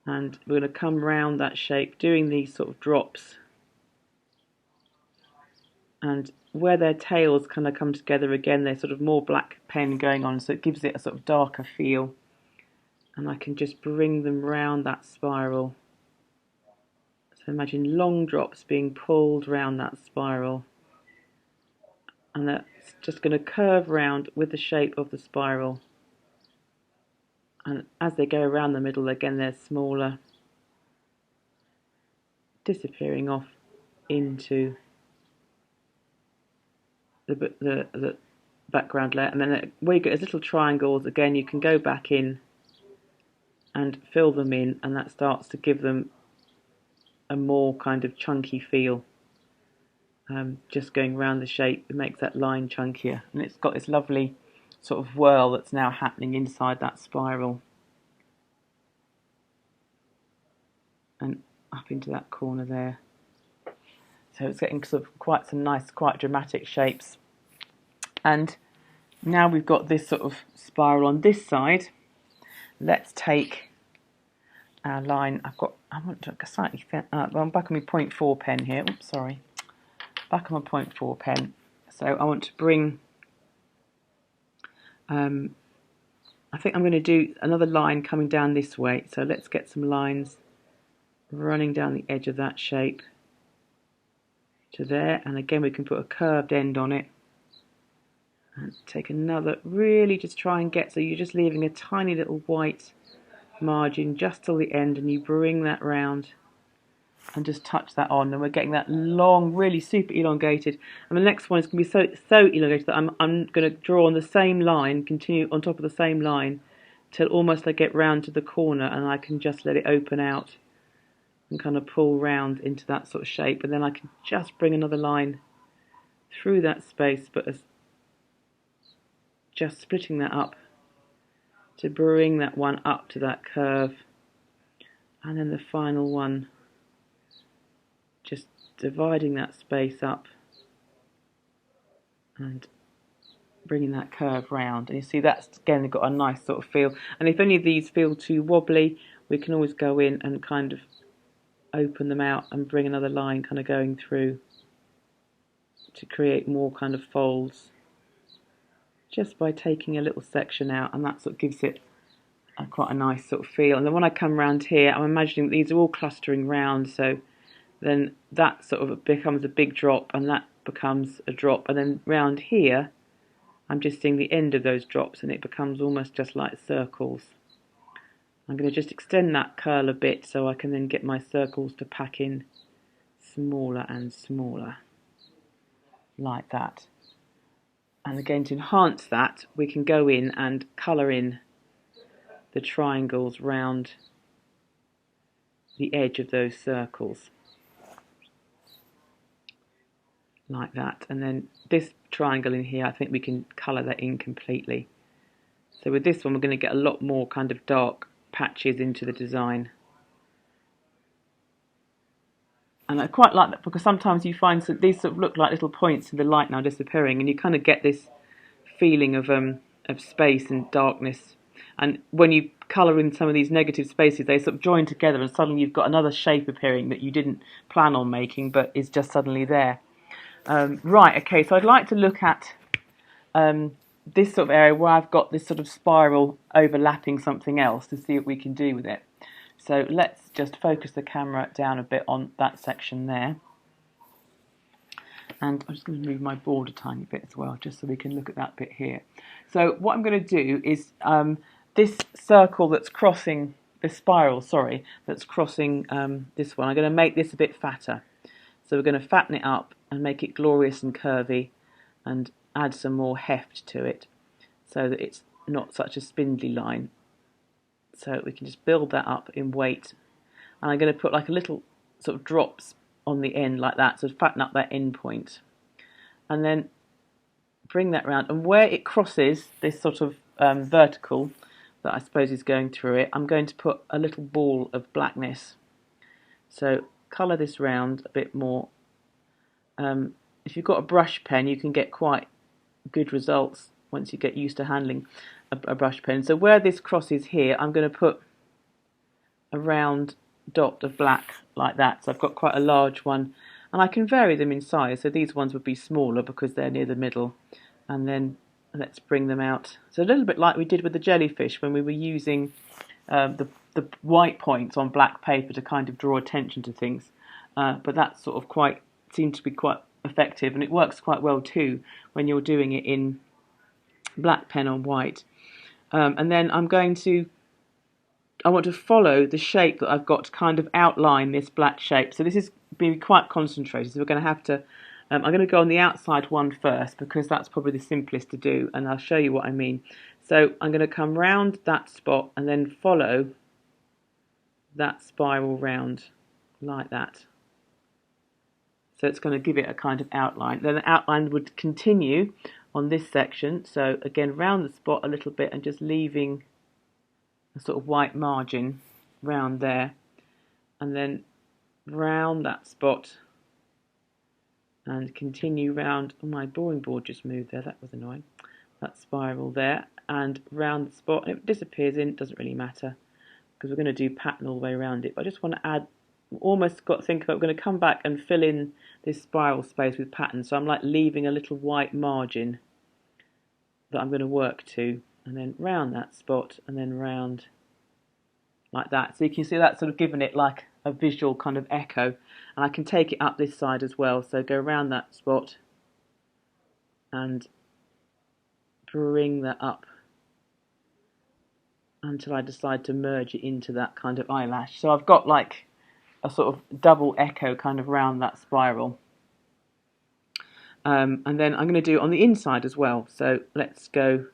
and we're going to come round that shape doing these sort of drops, and where their tails kind of come together again, there's sort of more black pen going on, so it gives it a sort of darker feel. And I can just bring them round that spiral. So imagine long drops being pulled round that spiral. And that's just going to curve round with the shape of the spiral. And as they go around the middle, again, they're smaller, disappearing off into the background layer. And then where you get those little triangles, again, you can go back in and fill them in, and that starts to give them a more kind of chunky feel. Just going around the shape, it makes that line chunkier, and it's got this lovely sort of whirl that's now happening inside that spiral and up into that corner there. So it's getting sort of quite some nice, quite dramatic shapes. And now we've got this sort of spiral on this side. Let's take our line. I want to slightly thin. I'm back on my 0.4 pen here. Oops, sorry. Back on my 0.4 pen. So I want to bring. I think I'm going to do another line coming down this way. So let's get some lines running down the edge of that shape to there, and again we can put a curved end on it. And take another, really just try and get, so you're just leaving a tiny little white margin just till the end, and you bring that round and just touch that on, and we're getting that long, really super elongated. And the next one is going to be so elongated that I'm going to draw on the same line, continue on top of the same line till almost I get round to the corner, and I can just let it open out and kind of pull round into that sort of shape, and then I can just bring another line through that space, but as just splitting that up to bring that one up to that curve, and then the final one just dividing that space up and bringing that curve round. And you see that's again got a nice sort of feel, and if any of these feel too wobbly, we can always go in and kind of open them out and bring another line kind of going through to create more kind of folds just by taking a little section out, and that's what gives it quite a nice sort of feel. And then when I come round here, I'm imagining that these are all clustering round, so then that sort of becomes a big drop, and that becomes a drop, and then round here I'm just seeing the end of those drops, and it becomes almost just like circles. I'm going to just extend that curl a bit so I can then get my circles to pack in smaller and smaller, like that. And again, to enhance that, we can go in and colour in the triangles round the edge of those circles, like that. And then this triangle in here, I think we can colour that in completely. So with this one, we're going to get a lot more kind of dark patches into the design. And I quite like that, because sometimes you find that these sort of look like little points in the light now disappearing, and you kind of get this feeling of space and darkness. And when you colour in some of these negative spaces, they sort of join together, and suddenly you've got another shape appearing that you didn't plan on making, but is just suddenly there. Right, okay, so I'd like to look at this sort of area where I've got this sort of spiral overlapping something else to see what we can do with it. So let's just focus the camera down a bit on that section there. And I'm just going to move my board a tiny bit as well, just so we can look at that bit here. So what I'm going to do is this circle that's crossing, this spiral, sorry, that's crossing this one, I'm going to make this a bit fatter. So we're going to fatten it up and make it glorious and curvy, and add some more heft to it so that it's not such a spindly line. So we can just build that up in weight, and I'm going to put like a little sort of drops on the end like that, so fatten up that end point, and then bring that round, and where it crosses this sort of vertical that I suppose is going through it, I'm going to put a little ball of blackness. So colour this round a bit more. If you've got a brush pen, you can get quite good results once you get used to handling a brush pen. So where this crosses here, I'm going to put a round dot of black like that. So I've got quite a large one. And I can vary them in size, so these ones would be smaller because they're near the middle. And then let's bring them out. So a little bit like we did with the jellyfish when we were using the white points on black paper to kind of draw attention to things. But that sort of seemed to be quite effective, and it works quite well too when you're doing it in black pen on white. And then I want to follow the shape that I've got to kind of outline this black shape. So this is being quite concentrated. So we're going to have to, I'm going to go on the outside one first because that's probably the simplest to do, and I'll show you what I mean. So I'm going to come round that spot and then follow that spiral round like that. So it's going to give it a kind of outline. Then the outline would continue on this section. So again, round the spot a little bit and just leaving a sort of white margin round there. And then round that spot and continue round. Oh, my drawing board just moved there. That was annoying. That spiral there and round the spot. And it disappears in. It doesn't really matter because we're going to do pattern all the way around it. But I just want to add, almost got to think about, we're going to come back and fill in this spiral space with pattern. So I'm like leaving a little white margin that I'm going to work to, and then round that spot and then round like that. So you can see that's sort of given it like a visual kind of echo, and I can take it up this side as well. So go around that spot and bring that up until I decide to merge it into that kind of eyelash. So I've got like a sort of double echo kind of round that spiral. And then I'm going to do it on the inside as well. So let's go.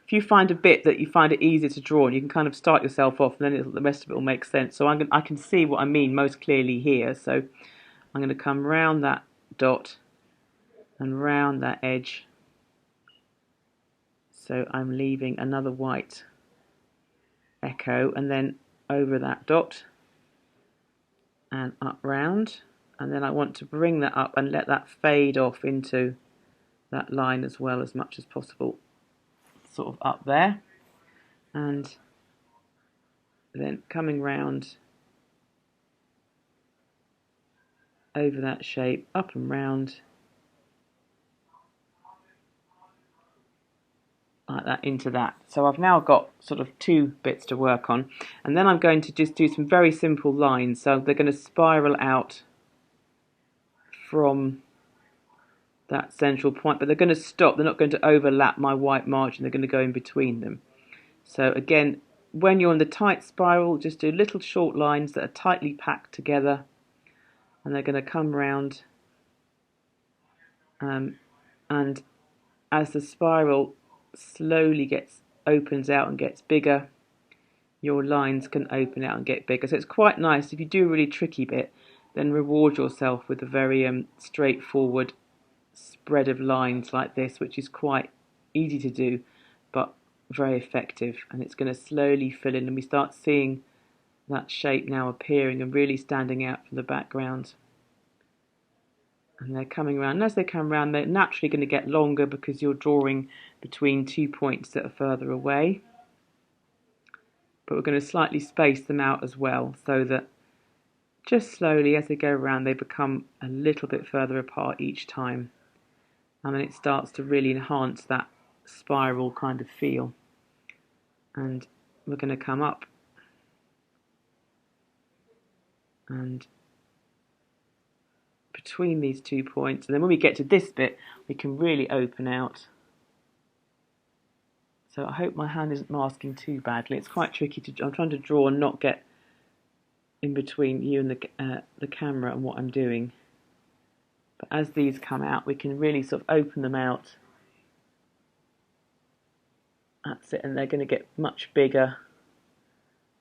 If you find a bit that you find it easier to draw, and you can kind of start yourself off, and then the rest of it will make sense. So I can see what I mean most clearly here. So I'm going to come round that dot and round that edge. So I'm leaving another white echo, and then over that dot and up round. And then I want to bring that up and let that fade off into that line as well as much as possible, sort of up there. And then coming round over that shape, up and round, like that into that. So I've now got sort of two bits to work on. And then I'm going to just do some very simple lines. So they're going to spiral out from that central point, but they're going to stop. They're not going to overlap my white margin. They're going to go in between them. So again, when you're in the tight spiral, just do little short lines that are tightly packed together, and they're going to come round. And as the spiral slowly opens out and gets bigger, your lines can open out and get bigger. So it's quite nice. If you do a really tricky bit, then reward yourself with a very straightforward spread of lines like this, which is quite easy to do but very effective. And it's going to slowly fill in, and we start seeing that shape now appearing and really standing out from the background. And they're coming around, and as they come around, they're naturally going to get longer because you're drawing between 2 points that are further away. But we're going to slightly space them out as well, so that just slowly as they go around they become a little bit further apart each time. And then it starts to really enhance that spiral kind of feel. And we're going to come up and between these 2 points, and then when we get to this bit we can really open out. So I hope my hand isn't masking too badly. It's quite tricky to, I'm trying to draw and not get in between you and the camera and what I'm doing. But as these come out, we can really sort of open them out. That's it, and they're going to get much bigger,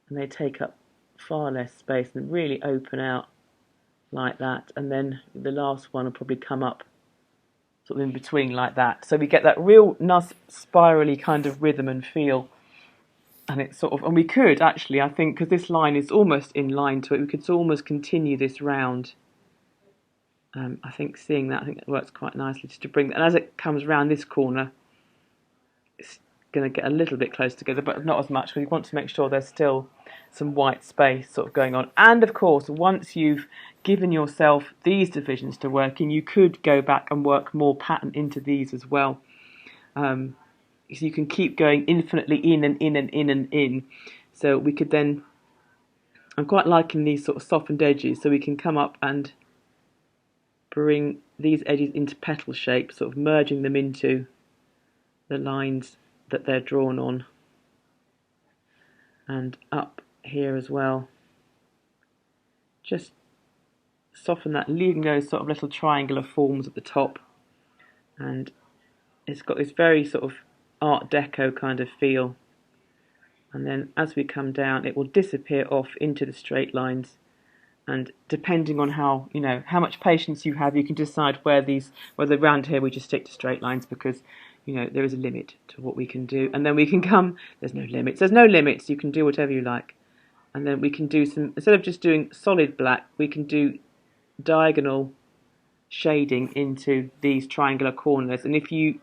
and they take up far less space and really open out like that. And then the last one will probably come up sort of in between like that. So we get that real nice spirally kind of rhythm and feel. And it's sort of, and we could actually, I think, because this line is almost in line to it, we could almost continue this round. I think seeing that, I think it works quite nicely just to bring, and as it comes round this corner, it's going to get a little bit close together, but not as much, because you want to make sure there's still some white space sort of going on. And of course, once you've given yourself these divisions to work in, you could go back and work more pattern into these as well. So you can keep going infinitely in and in and in and in. So we could then, I'm quite liking these sort of softened edges, so we can come up and bring these edges into petal shape, sort of merging them into the lines that they're drawn on, and up here as well. Just soften that, leaving those sort of little triangular forms at the top, and it's got this very sort of Art Deco kind of feel. And then as we come down, it will disappear off into the straight lines. And depending on how much patience you have, you can decide whether around here we just stick to straight lines, because there is a limit to what we can do. And then we can come, there's no limits, you can do whatever you like. And then we can do some, instead of just doing solid black, we can do diagonal shading into these triangular corners. And if you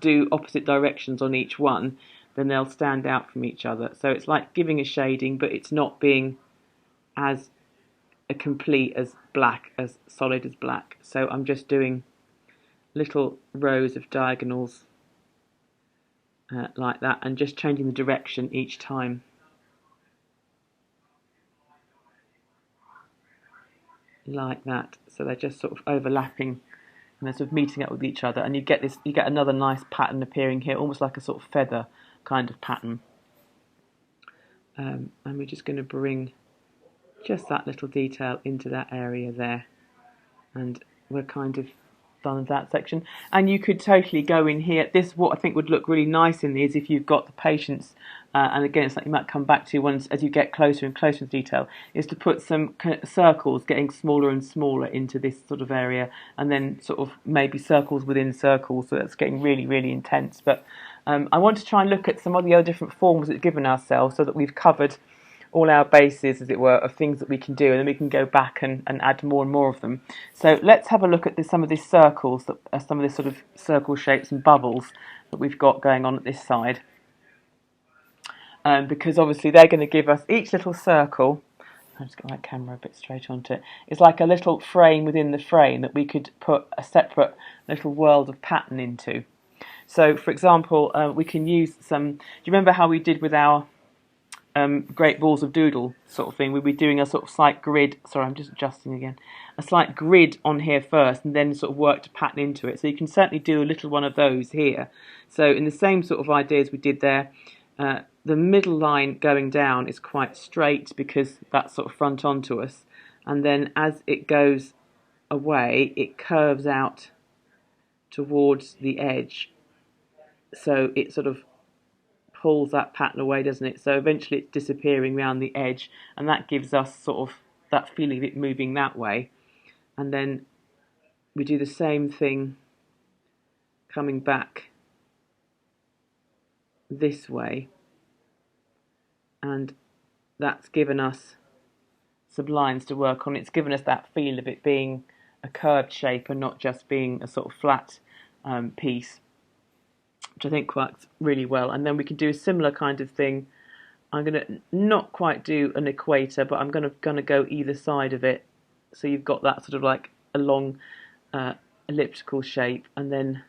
do opposite directions on each one, then they'll stand out from each other. So it's like giving a shading, but it's not being as complete as black, as solid as black. So I'm just doing little rows of diagonals like that, and just changing the direction each time. Like that. So they're just sort of overlapping and they're sort of meeting up with each other, and you get another nice pattern appearing here, almost like a sort of feather kind of pattern. And we're just going to bring just that little detail into that area there, and we're kind of done with that section. And you could totally go in here. What I think would look really nice in these, if you've got the patience, and again it's something you might come back to once as you get closer and closer to detail, is to put some circles getting smaller and smaller into this sort of area, and then sort of maybe circles within circles, so that's getting really, really intense. But I want to try and look at some of the other different forms that we've given ourselves, so that we've covered all our bases, as it were, of things that we can do, and then we can go back and add more and more of them. So let's have a look at some of these circles, some of these sort of circle shapes and bubbles that we've got going on at this side. Because obviously they're going to give us each little circle. I'll just get my camera a bit straight onto it. It's like a little frame within the frame that we could put a separate little world of pattern into. So, for example, we can use some. Do you remember how we did with our great balls of doodle sort of thing? We'd be doing a sort of slight grid. Sorry, I'm just adjusting again. A slight grid on here first, and then sort of work to pattern into it. So you can certainly do a little one of those here. So in the same sort of ideas we did there, the middle line going down is quite straight because that's sort of front onto us, and then as it goes away, it curves out towards the edge. So it sort of pulls that pattern away, doesn't it? So eventually it's disappearing around the edge, and that gives us sort of that feeling of it moving that way. And then we do the same thing coming back this way, and that's given us some lines to work on. It's given us that feel of it being a curved shape and not just being a sort of flat piece, which I think works really well. And then we can do a similar kind of thing. I'm going to not quite do an equator, but I'm going to go either side of it, so you've got that sort of like a long elliptical shape. And then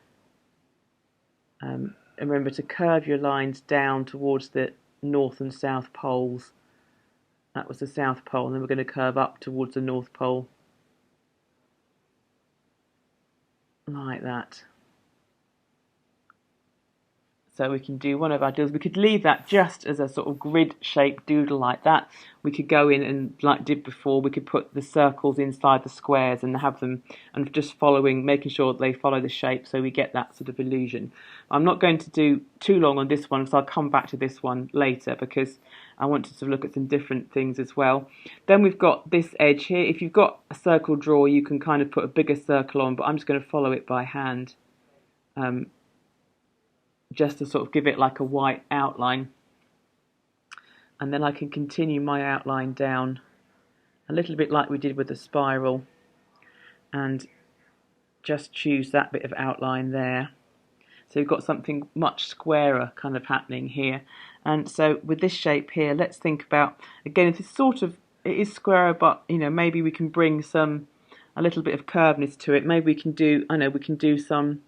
remember to curve your lines down towards the north and south poles. That was the south pole, and then we're going to curve up towards the north pole like that. So we can do one of our doodles. We could leave that just as a sort of grid-shaped doodle like that. We could go in and, like did before, we could put the circles inside the squares and have them, and just making sure that they follow the shape, so we get that sort of illusion. I'm not going to do too long on this one, so I'll come back to this one later, because I want to sort of look at some different things as well. Then we've got this edge here. If you've got a circle drawer, you can kind of put a bigger circle on, but I'm just going to follow it by hand. Just to sort of give it like a white outline, and then I can continue my outline down a little bit like we did with the spiral, and just choose that bit of outline there. So we've got something much squarer kind of happening here. And so with this shape here, let's think about, again, it's sort of, it is squarer, but maybe we can bring a little bit of curveness to it. Maybe we can do, we can do some,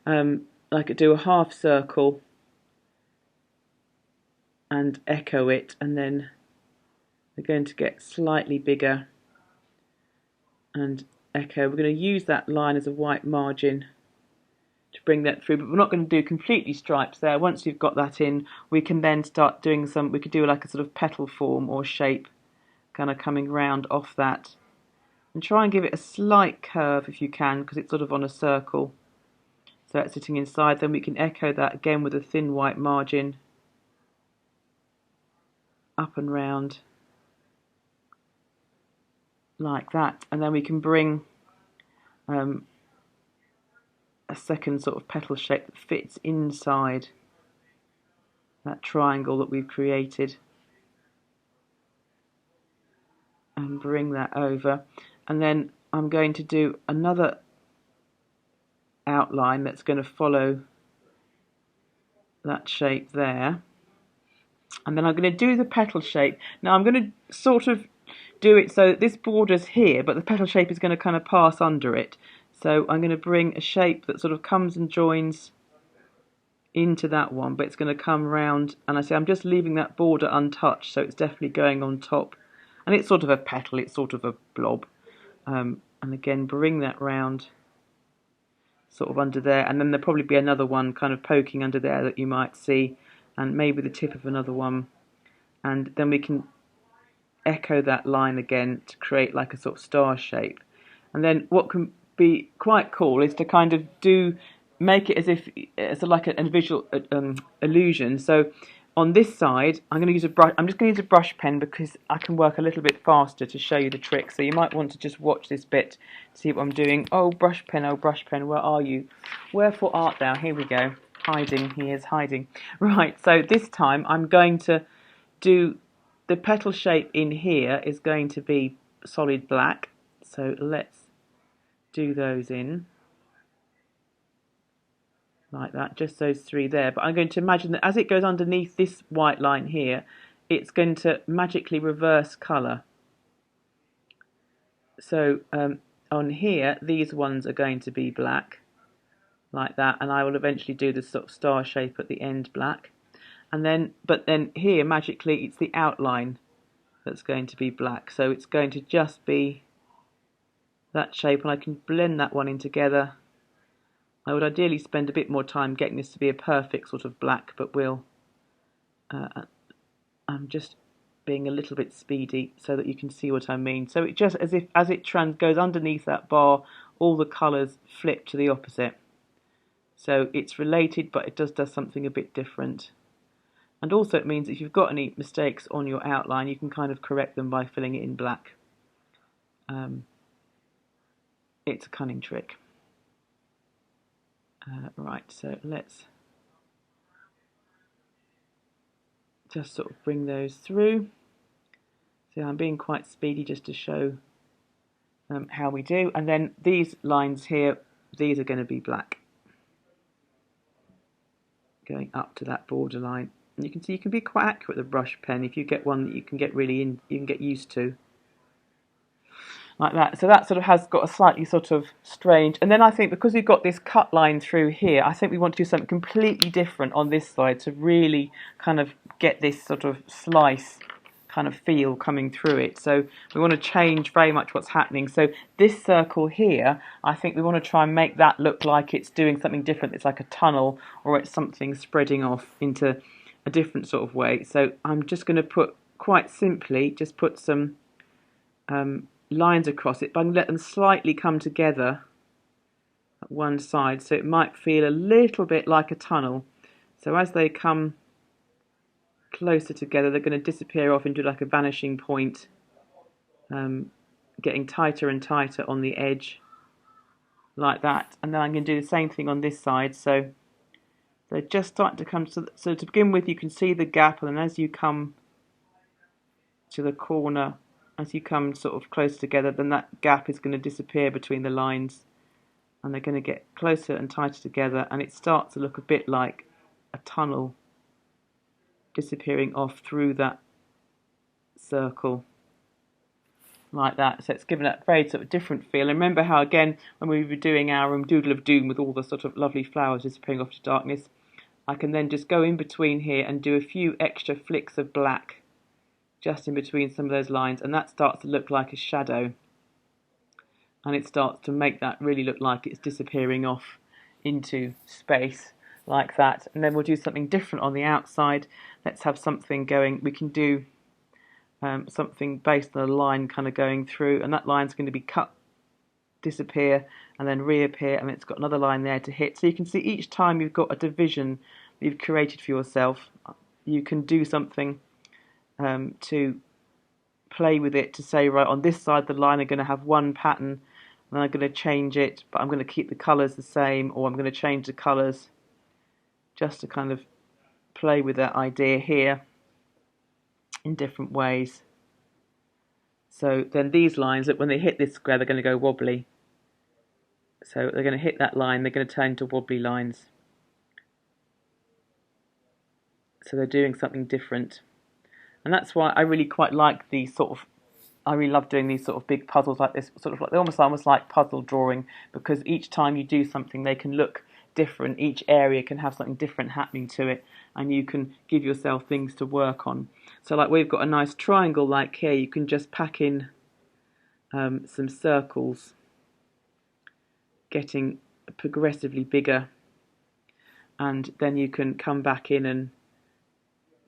do a half circle and echo it, and then we're going to get slightly bigger and echo. We're going to use that line as a white margin to bring that through, but we're not going to do completely stripes there. Once you've got that in, we can then start doing we could do like a sort of petal form or shape kind of coming round off that, and try and give it a slight curve if you can, because it's sort of on a circle, so that's sitting inside. Then we can echo that again with a thin white margin up and round like that, and then we can bring a second sort of petal shape that fits inside that triangle that we've created, and bring that over. And then I'm going to do another outline that's going to follow that shape there, and then I'm going to do the petal shape. Now I'm going to sort of do it so that this border's here, but the petal shape is going to kind of pass under it. So I'm going to bring a shape that sort of comes and joins into that one, but it's going to come round, and I'm just leaving that border untouched, so it's definitely going on top, and it's sort of a petal, it's sort of a blob, and again bring that round sort of under there, and then there'll probably be another one kind of poking under there that you might see, and maybe the tip of another one, and then we can echo that line again to create like a sort of star shape. And then what can be quite cool is to kind of make it as if it's like a visual illusion. So on this side, I'm just going to use a brush pen because I can work a little bit faster to show you the trick. So you might want to just watch this bit to see what I'm doing. Oh brush pen, where are you? Wherefore art thou? Here we go. Hiding, he is hiding. Right, so this time I'm going to do the petal shape in here is going to be solid black. So let's do those in like that, just those three there. But I'm going to imagine that as it goes underneath this white line here, it's going to magically reverse colour. So on here, these ones are going to be black, like that, and I will eventually do the sort of star shape at the end black. And then, but then here, magically, it's the outline that's going to be black. So it's going to just be that shape, and I can blend that one in together. I would ideally spend a bit more time getting this to be a perfect sort of black, but I'm just being a little bit speedy so that you can see what I mean. So it just, as it goes underneath that bar, all the colours flip to the opposite. So it's related, but it does something a bit different. And also it means if you've got any mistakes on your outline, you can kind of correct them by filling it in black. It's a cunning trick. Right, so let's just sort of bring those through. So I'm being quite speedy just to show how we do. And then these lines here, these are going to be black, going up to that borderline. And you can see you can be quite accurate with a brush pen if you get one that you can get you can get used to. Like that. So that sort of has got a slightly sort of strange, and then I think because we've got this cut line through here, I think we want to do something completely different on this side to really kind of get this sort of slice kind of feel coming through it. So we want to change very much what's happening. So this circle here, I think we want to try and make that look like it's doing something different. It's like a tunnel, or it's something spreading off into a different sort of way. So I'm just going to put, quite simply, just put some lines across it, but I'm going to let them slightly come together at one side, so it might feel a little bit like a tunnel. So as they come closer together, they're going to disappear off into like a vanishing point, getting tighter and tighter on the edge, like that. And then I'm going to do the same thing on this side. So they're just starting to come. So to begin with, you can see the gap, and then as you come to the corner, as you come sort of close together, then that gap is going to disappear between the lines, and they're going to get closer and tighter together, and it starts to look a bit like a tunnel disappearing off through that circle like that. So it's given a very sort of different feel. And remember how, again, when we were doing our Doodle of Doom with all the sort of lovely flowers disappearing off to darkness, I can then just go in between here and do a few extra flicks of black just in between some of those lines, and that starts to look like a shadow, and it starts to make that really look like it's disappearing off into space like that. And then we'll do something different on the outside. Let's have something going. We can do something based on a line kind of going through, and that line's going to be cut, disappear, and then reappear, and it's got another line there to hit. So you can see each time you've got a division that you've created for yourself, you can do something to play with it, to say, right, on this side the line I'm going to have one pattern, and I'm going to change it, but I'm going to keep the colours the same, or I'm going to change the colours, just to kind of play with that idea here in different ways. So then these lines, look, when they hit this square, they're going to go wobbly. So they're going to hit that line, they're going to turn into wobbly lines. So they're doing something different. And that's why I really quite like these sort of, I really love doing these sort of big puzzles like this, sort of like, they're almost like puzzle drawing, because each time you do something they can look different, each area can have something different happening to it, and you can give yourself things to work on. So like we've got a nice triangle like here, you can just pack in some circles, getting progressively bigger, and then you can come back in and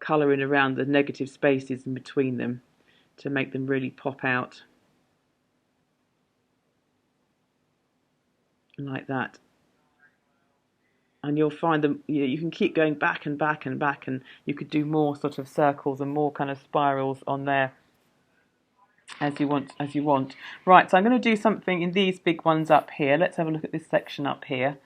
colour in around the negative spaces in between them to make them really pop out like that. And you'll find them, you can keep going back and back and back, and you could do more sort of circles and more kind of spirals on there as you want. Right, so I'm going to do something in these big ones up here. Let's have a look at this section up here.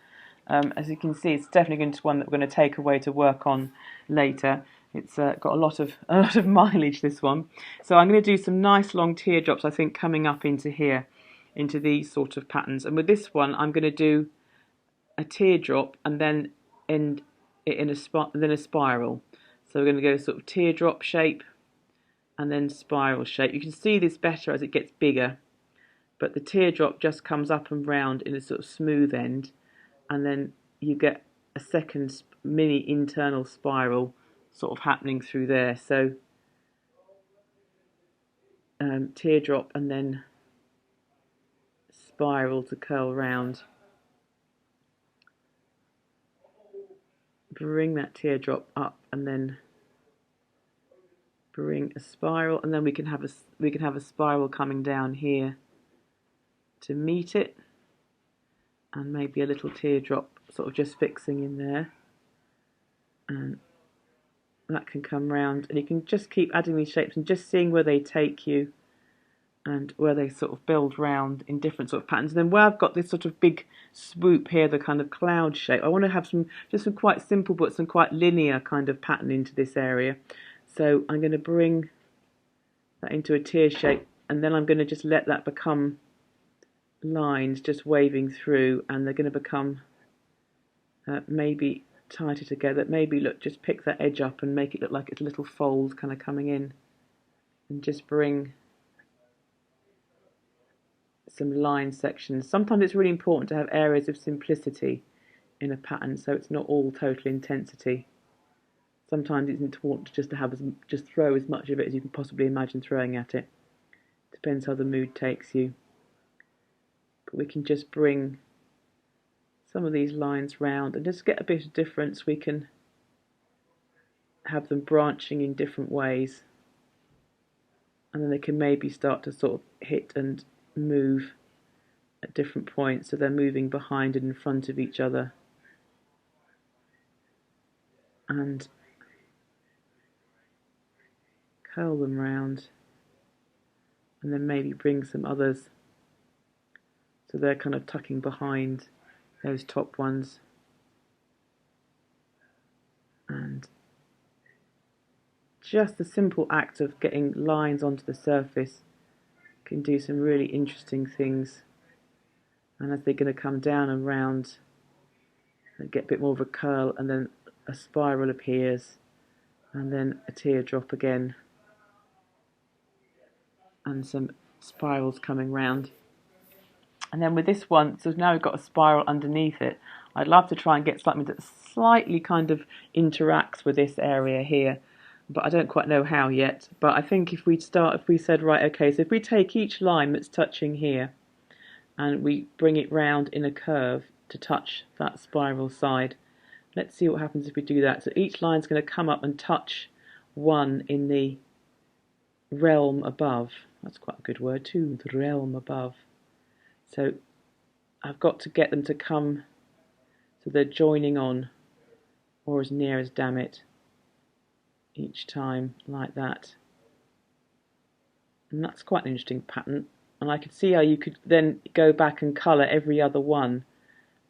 As you can see, it's definitely going to be one that we're going to take away to work on later. It's got a lot of mileage, this one. So I'm going to do some nice long teardrops, I think, coming up into here, into these sort of patterns. And with this one, I'm going to do a teardrop and then end it in a spiral. So we're going to go sort of teardrop shape and then spiral shape. You can see this better as it gets bigger, but the teardrop just comes up and round in a sort of smooth end, and then you get a second mini internal spiral sort of happening through there. So teardrop and then spiral to curl round. Bring that teardrop up and then bring a spiral, and then we can have a spiral coming down here to meet it, and maybe a little teardrop sort of just fixing in there, and that can come round, and you can just keep adding these shapes and just seeing where they take you and where they sort of build round in different sort of patterns. And then where I've got this sort of big swoop here, the kind of cloud shape, I want to have some quite simple but some quite linear kind of pattern into this area. So I'm going to bring that into a tear shape, and then I'm going to just let that become lines just waving through, and they're going to become maybe tighter together. Maybe look, just pick that edge up and make it look like it's a little fold kind of coming in, and just bring some line sections. Sometimes it's really important to have areas of simplicity in a pattern, so it's not all total intensity. Sometimes it's important just throw as much of it as you can possibly imagine throwing at it. Depends how the mood takes you. But we can just bring some of these lines round and just get a bit of difference. We can have them branching in different ways, and then they can maybe start to sort of hit and move at different points, so they're moving behind and in front of each other. And curl them round, and then maybe bring some others so they're kind of tucking behind those top ones, and just the simple act of getting lines onto the surface can do some really interesting things And as they're going to come down and round and get a bit more of a curl, and then a spiral appears, and then a teardrop again, and some spirals coming round. And then with this one, so now we've got a spiral underneath it. I'd love to try and get something that slightly kind of interacts with this area here, but I don't quite know how yet. But I think if we said, right, okay, so if we take each line that's touching here and we bring it round in a curve to touch that spiral side, let's see what happens if we do that. So each line's going to come up and touch one in the realm above. That's quite a good word too, the realm above. So I've got to get them to come so they're joining on, or as near as, damn it, each time, like that. And that's quite an interesting pattern. And I could see how you could then go back and colour every other one,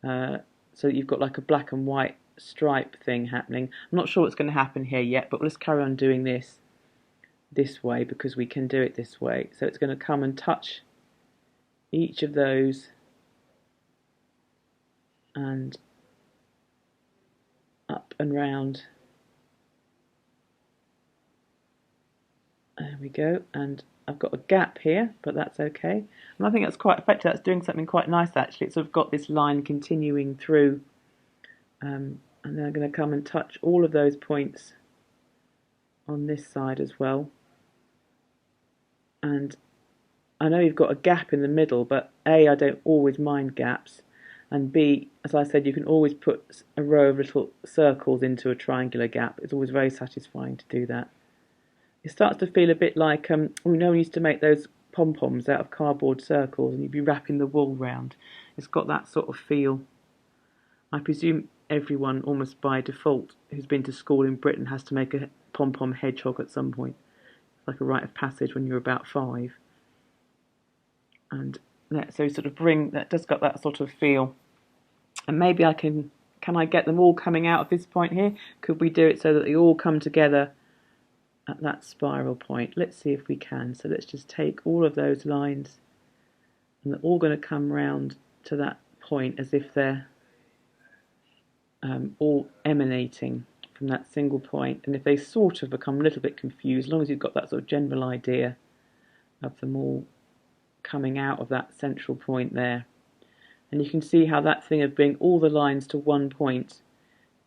so that you've got like a black and white stripe thing happening. I'm not sure what's going to happen here yet, but let's carry on doing this way because we can do it this way. So it's going to come and touch each of those and up and round. There we go, and I've got a gap here, but that's okay. And I think that's quite effective. That's doing something quite nice actually. It's sort of got this line continuing through, and then I'm going to come and touch all of those points on this side as well. And I know you've got a gap in the middle, but A, I don't always mind gaps, and B, as I said, you can always put a row of little circles into a triangular gap. It's always very satisfying to do that. It starts to feel a bit like, we know we used to make those pom-poms out of cardboard circles and you'd be wrapping the wool round. It's got that sort of feel. I presume everyone, almost by default, who's been to school in Britain has to make a pom-pom hedgehog at some point. It's like a rite of passage when you're about 5. And so sort of that does got that sort of feel. And maybe can I get them all coming out of this point here? Could we do it so that they all come together at that spiral point? Let's see if we can. So let's just take all of those lines and they're all going to come round to that point as if they're all emanating from that single point. And if they sort of become a little bit confused, as long as you've got that sort of general idea of them all coming out of that central point there. And you can see how that thing of bringing all the lines to one point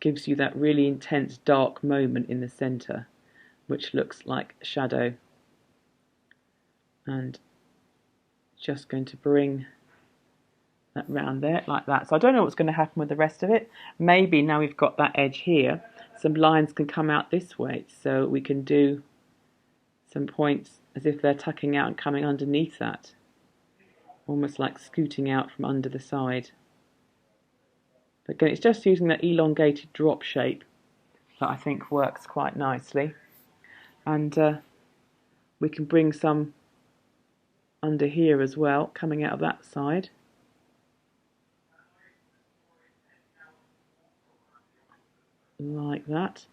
gives you that really intense dark moment in the centre, which looks like a shadow. And just going to bring that round there like that. So I don't know what's going to happen with the rest of it. Maybe now we've got that edge here, some lines can come out this way, so we can do some points as if they're tucking out and coming underneath that, almost like scooting out from under the side. But again, it's just using that elongated drop shape that I think works quite nicely. And we can bring some under here as well, coming out of that side. Like that.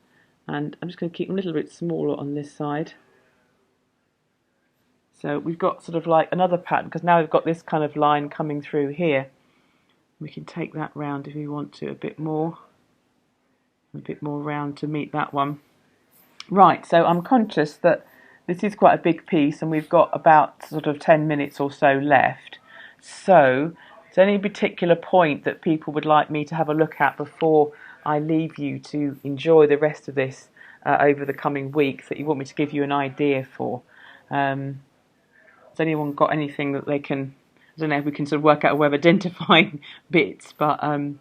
And I'm just going to keep them a little bit smaller on this side. So we've got sort of like another pattern, because now we've got this kind of line coming through here. We can take that round if we want to, a bit more round to meet that one. Right, so I'm conscious that this is quite a big piece and we've got about sort of 10 minutes or so left. So, is there any particular point that people would like me to have a look at before I leave you to enjoy the rest of this over the coming weeks that you want me to give you an idea for? Has anyone got anything that they can, I don't know if we can sort of work out a way of identifying bits, but is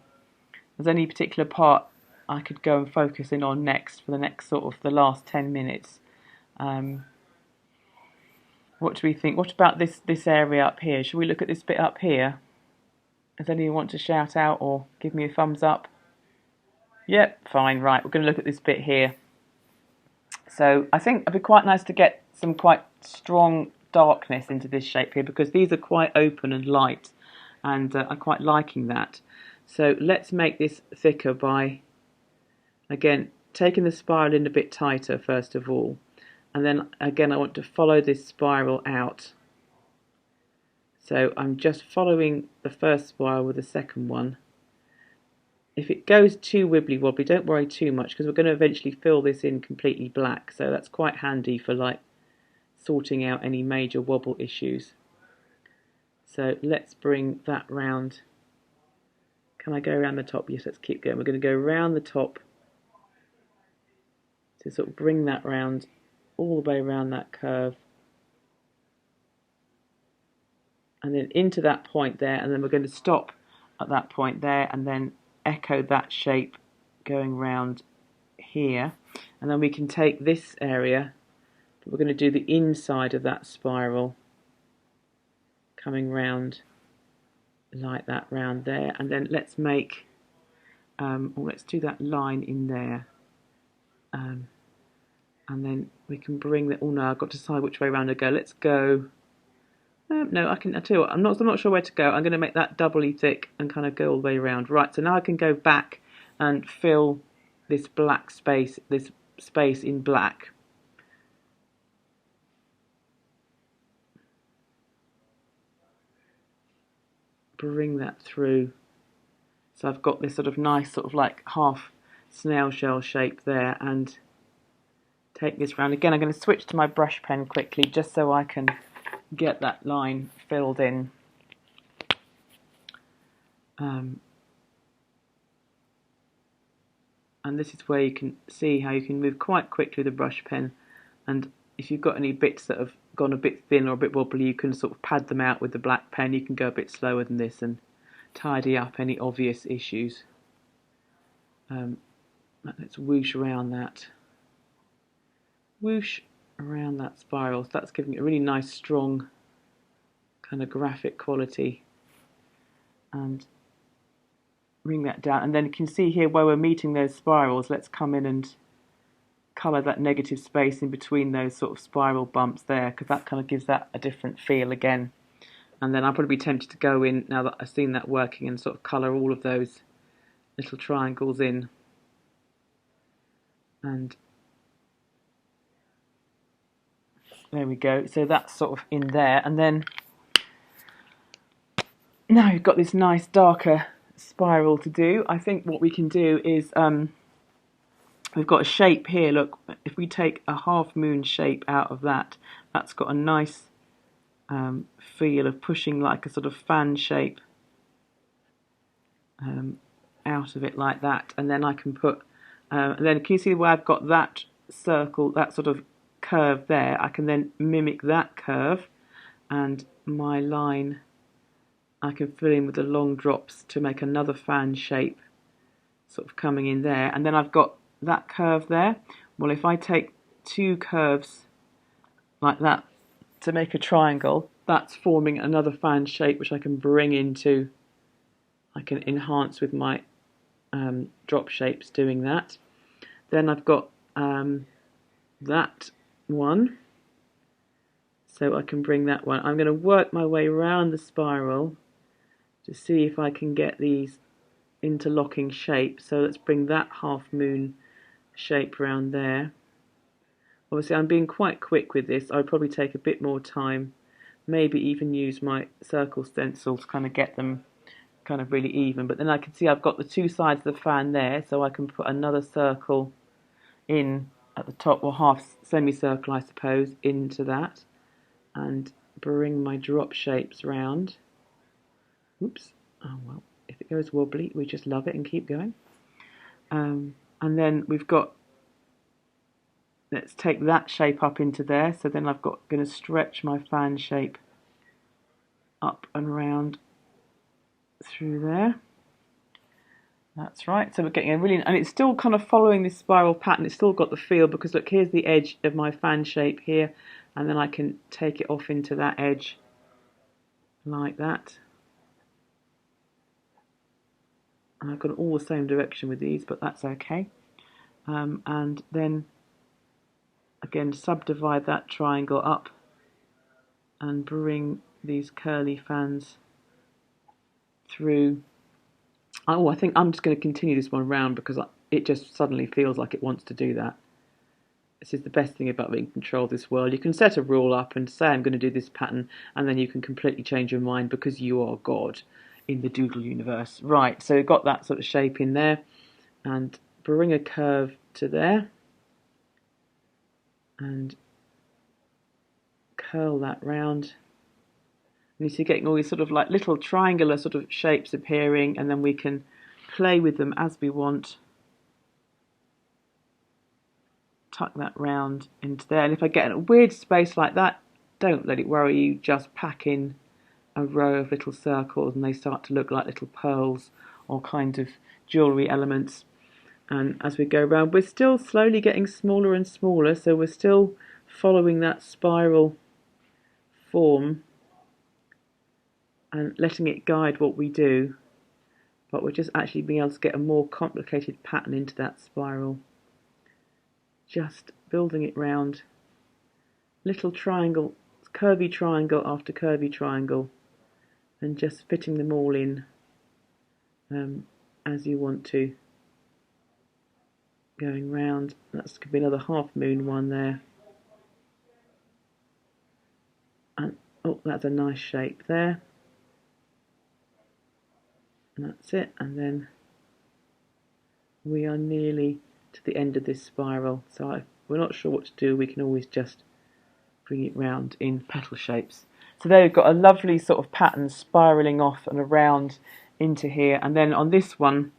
there any particular part I could go and focus in on next for the next sort of the last 10 minutes? What do we think? What about this area up here? Should we look at this bit up here? Does anyone want to shout out or give me a thumbs up? Yep, fine, right, we're going to look at this bit here. So I think it'd be quite nice to get some quite strong darkness into this shape here, because these are quite open and light, and I'm quite liking that. So let's make this thicker by, again, taking the spiral in a bit tighter first of all, and then again I want to follow this spiral out. So I'm just following the first spiral with the second one. If it goes too wibbly wobbly, don't worry too much, because we're going to eventually fill this in completely black, so that's quite handy for like sorting out any major wobble issues. So let's bring that round. Can I go around the top? Yes, let's keep going. We're going to go around the top to sort of bring that round all the way around that curve, and then into that point there, and then we're going to stop at that point there and then echo that shape going round here, and then we can take this area, but we're going to do the inside of that spiral coming round like that round there, and then let's make let's do that line in there, and then we can bring that. Oh no, I've got to decide which way round to go. Let's go. No, I tell you what, I'm not sure where to go. I'm going to make that doubly thick and kind of go all the way around. Right, so now I can go back and fill this black space, this space in black. Bring that through. So I've got this sort of nice sort of like half snail shell shape there, and take this round. Again, I'm going to switch to my brush pen quickly just so I can get that line filled in. And this is where you can see how you can move quite quickly with the brush pen, and if you've got any bits that have gone a bit thin or a bit wobbly, you can sort of pad them out with the black pen. You can go a bit slower than this and tidy up any obvious issues. Let's whoosh around that. Whoosh around that spiral. So that's giving it a really nice strong kind of graphic quality. And bring that down, and then you can see here where we're meeting those spirals. Let's come in and colour that negative space in between those sort of spiral bumps there, because that kind of gives that a different feel again. And then I'll probably be tempted to go in, now that I've seen that working, and sort of colour all of those little triangles in. And there we go. So that's sort of in there, and then now you've got this nice darker spiral to do. I think what we can do is we've got a shape here. Look, if we take a half moon shape out of that, that's got a nice feel of pushing like a sort of fan shape out of it like that, and then I can put and then can you see where I've got that circle, that sort of curve there? I can then mimic that curve, and my line I can fill in with the long drops to make another fan shape sort of coming in there, and then I've got that curve there. Well, if I take two curves like that to make a triangle, that's forming another fan shape which I can bring into, I can enhance with my drop shapes doing that. Then I've got that one, so I can bring that one. I'm going to work my way around the spiral to see if I can get these interlocking shapes. So let's bring that half moon shape around there. Obviously I'm being quite quick with this. I'll probably take a bit more time, maybe even use my circle stencil to kind of get them kind of really even. But then I can see I've got the two sides of the fan there, so I can put another circle in at the top, or half semicircle I suppose, into that, and bring my drop shapes round. Oops, oh well, if it goes wobbly we just love it and keep going. And then we've got, let's take that shape up into there, so then I've got, going to stretch my fan shape up and round through there. That's right, so we're getting a really, and it's still kind of following this spiral pattern. It's still got the feel, because look, here's the edge of my fan shape here, and then I can take it off into that edge like that. And I've got all the same direction with these, but that's okay. And then again subdivide that triangle up and bring these curly fans through. Oh, I think I'm just going to continue this one round because it just suddenly feels like it wants to do that. This is the best thing about being in control of this world. You can set a rule up and say, I'm going to do this pattern, and then you can completely change your mind because you are God in the doodle universe. Right, so we've got that sort of shape in there, and bring a curve to there, and curl that round. And you see getting all these sort of like little triangular sort of shapes appearing, and then we can play with them as we want. Tuck that round into there, and if I get in a weird space like that, don't let it worry you, just pack in a row of little circles and they start to look like little pearls or kind of jewellery elements. And as we go around, we're still slowly getting smaller and smaller, so we're still following that spiral form and letting it guide what we do, but we're just actually being able to get a more complicated pattern into that spiral. Just building it round, little triangle, curvy triangle after curvy triangle, and just fitting them all in as you want to. Going round, that's could be another half moon one there. And oh, that's a nice shape there. And that's it, and then we are nearly to the end of this spiral, so if we're not sure what to do, we can always just bring it round in petal shapes. So there we've got a lovely sort of pattern spiralling off and around into here, and then on this one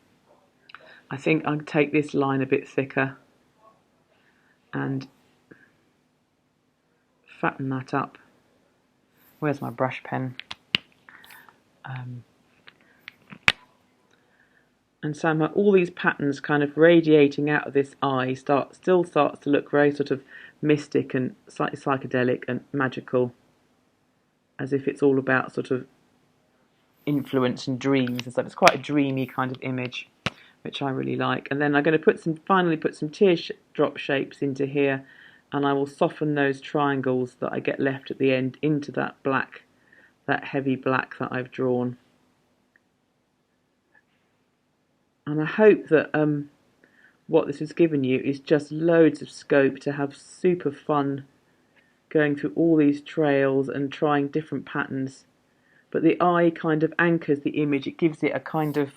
I think I'll take this line a bit thicker and fatten that up. Where's my brush pen? And somehow all these patterns kind of radiating out of this eye still starts to look very sort of mystic and slightly psychedelic and magical, as if it's all about sort of influence and dreams and stuff. It's quite a dreamy kind of image, which I really like. And then I'm going to finally put some teardrop shapes into here, and I will soften those triangles that I get left at the end into that black, that heavy black that I've drawn. And I hope that what this has given you is just loads of scope to have super fun going through all these trails and trying different patterns. But the eye kind of anchors the image. It gives it a kind of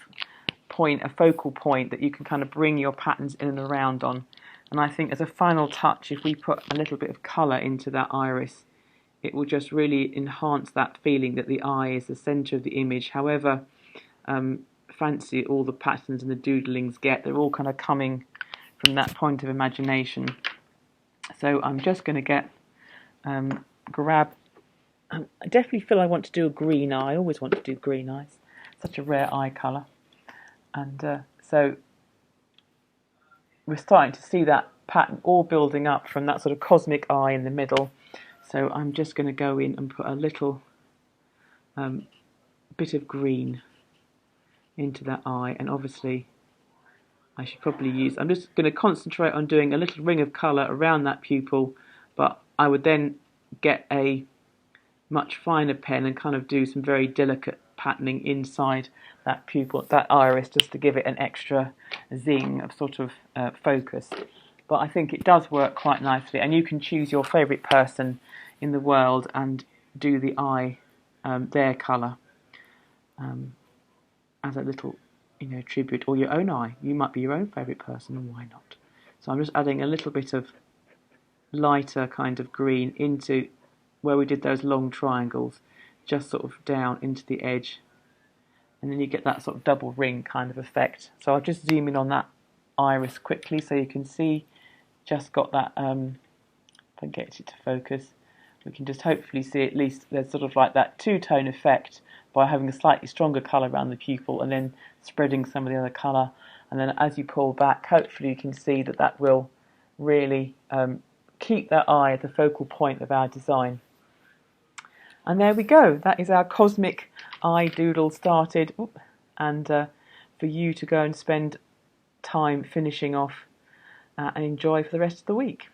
point, a focal point that you can kind of bring your patterns in and around on. And I think as a final touch, if we put a little bit of colour into that iris, it will just really enhance that feeling that the eye is the centre of the image. However fancy all the patterns and the doodlings get, they're all kind of coming from that point of imagination. So I'm just going to get grab. I definitely feel I want to do a green eye. I always want to do green eyes. Such a rare eye colour. And so we're starting to see that pattern all building up from that sort of cosmic eye in the middle. So I'm just going to go in and put a little bit of green into that eye, and obviously I should probably use, I'm just going to concentrate on doing a little ring of colour around that pupil, but I would then get a much finer pen and kind of do some very delicate patterning inside that pupil, that iris, just to give it an extra zing of sort of focus. But I think it does work quite nicely, and you can choose your favourite person in the world and do the eye, their colour. As a little, tribute, or your own eye. You might be your own favourite person, and why not? So I'm just adding a little bit of lighter kind of green into where we did those long triangles, just sort of down into the edge, and then you get that sort of double ring kind of effect. So I'll just zoom in on that iris quickly so you can see, just got that, if I get it to focus, we can just hopefully see at least there's sort of like that two-tone effect by having a slightly stronger colour around the pupil and then spreading some of the other colour. And then as you pull back, hopefully you can see that that will really keep that eye at the focal point of our design. And there we go. That is our cosmic eye doodle started. And for you to go and spend time finishing off and enjoy for the rest of the week.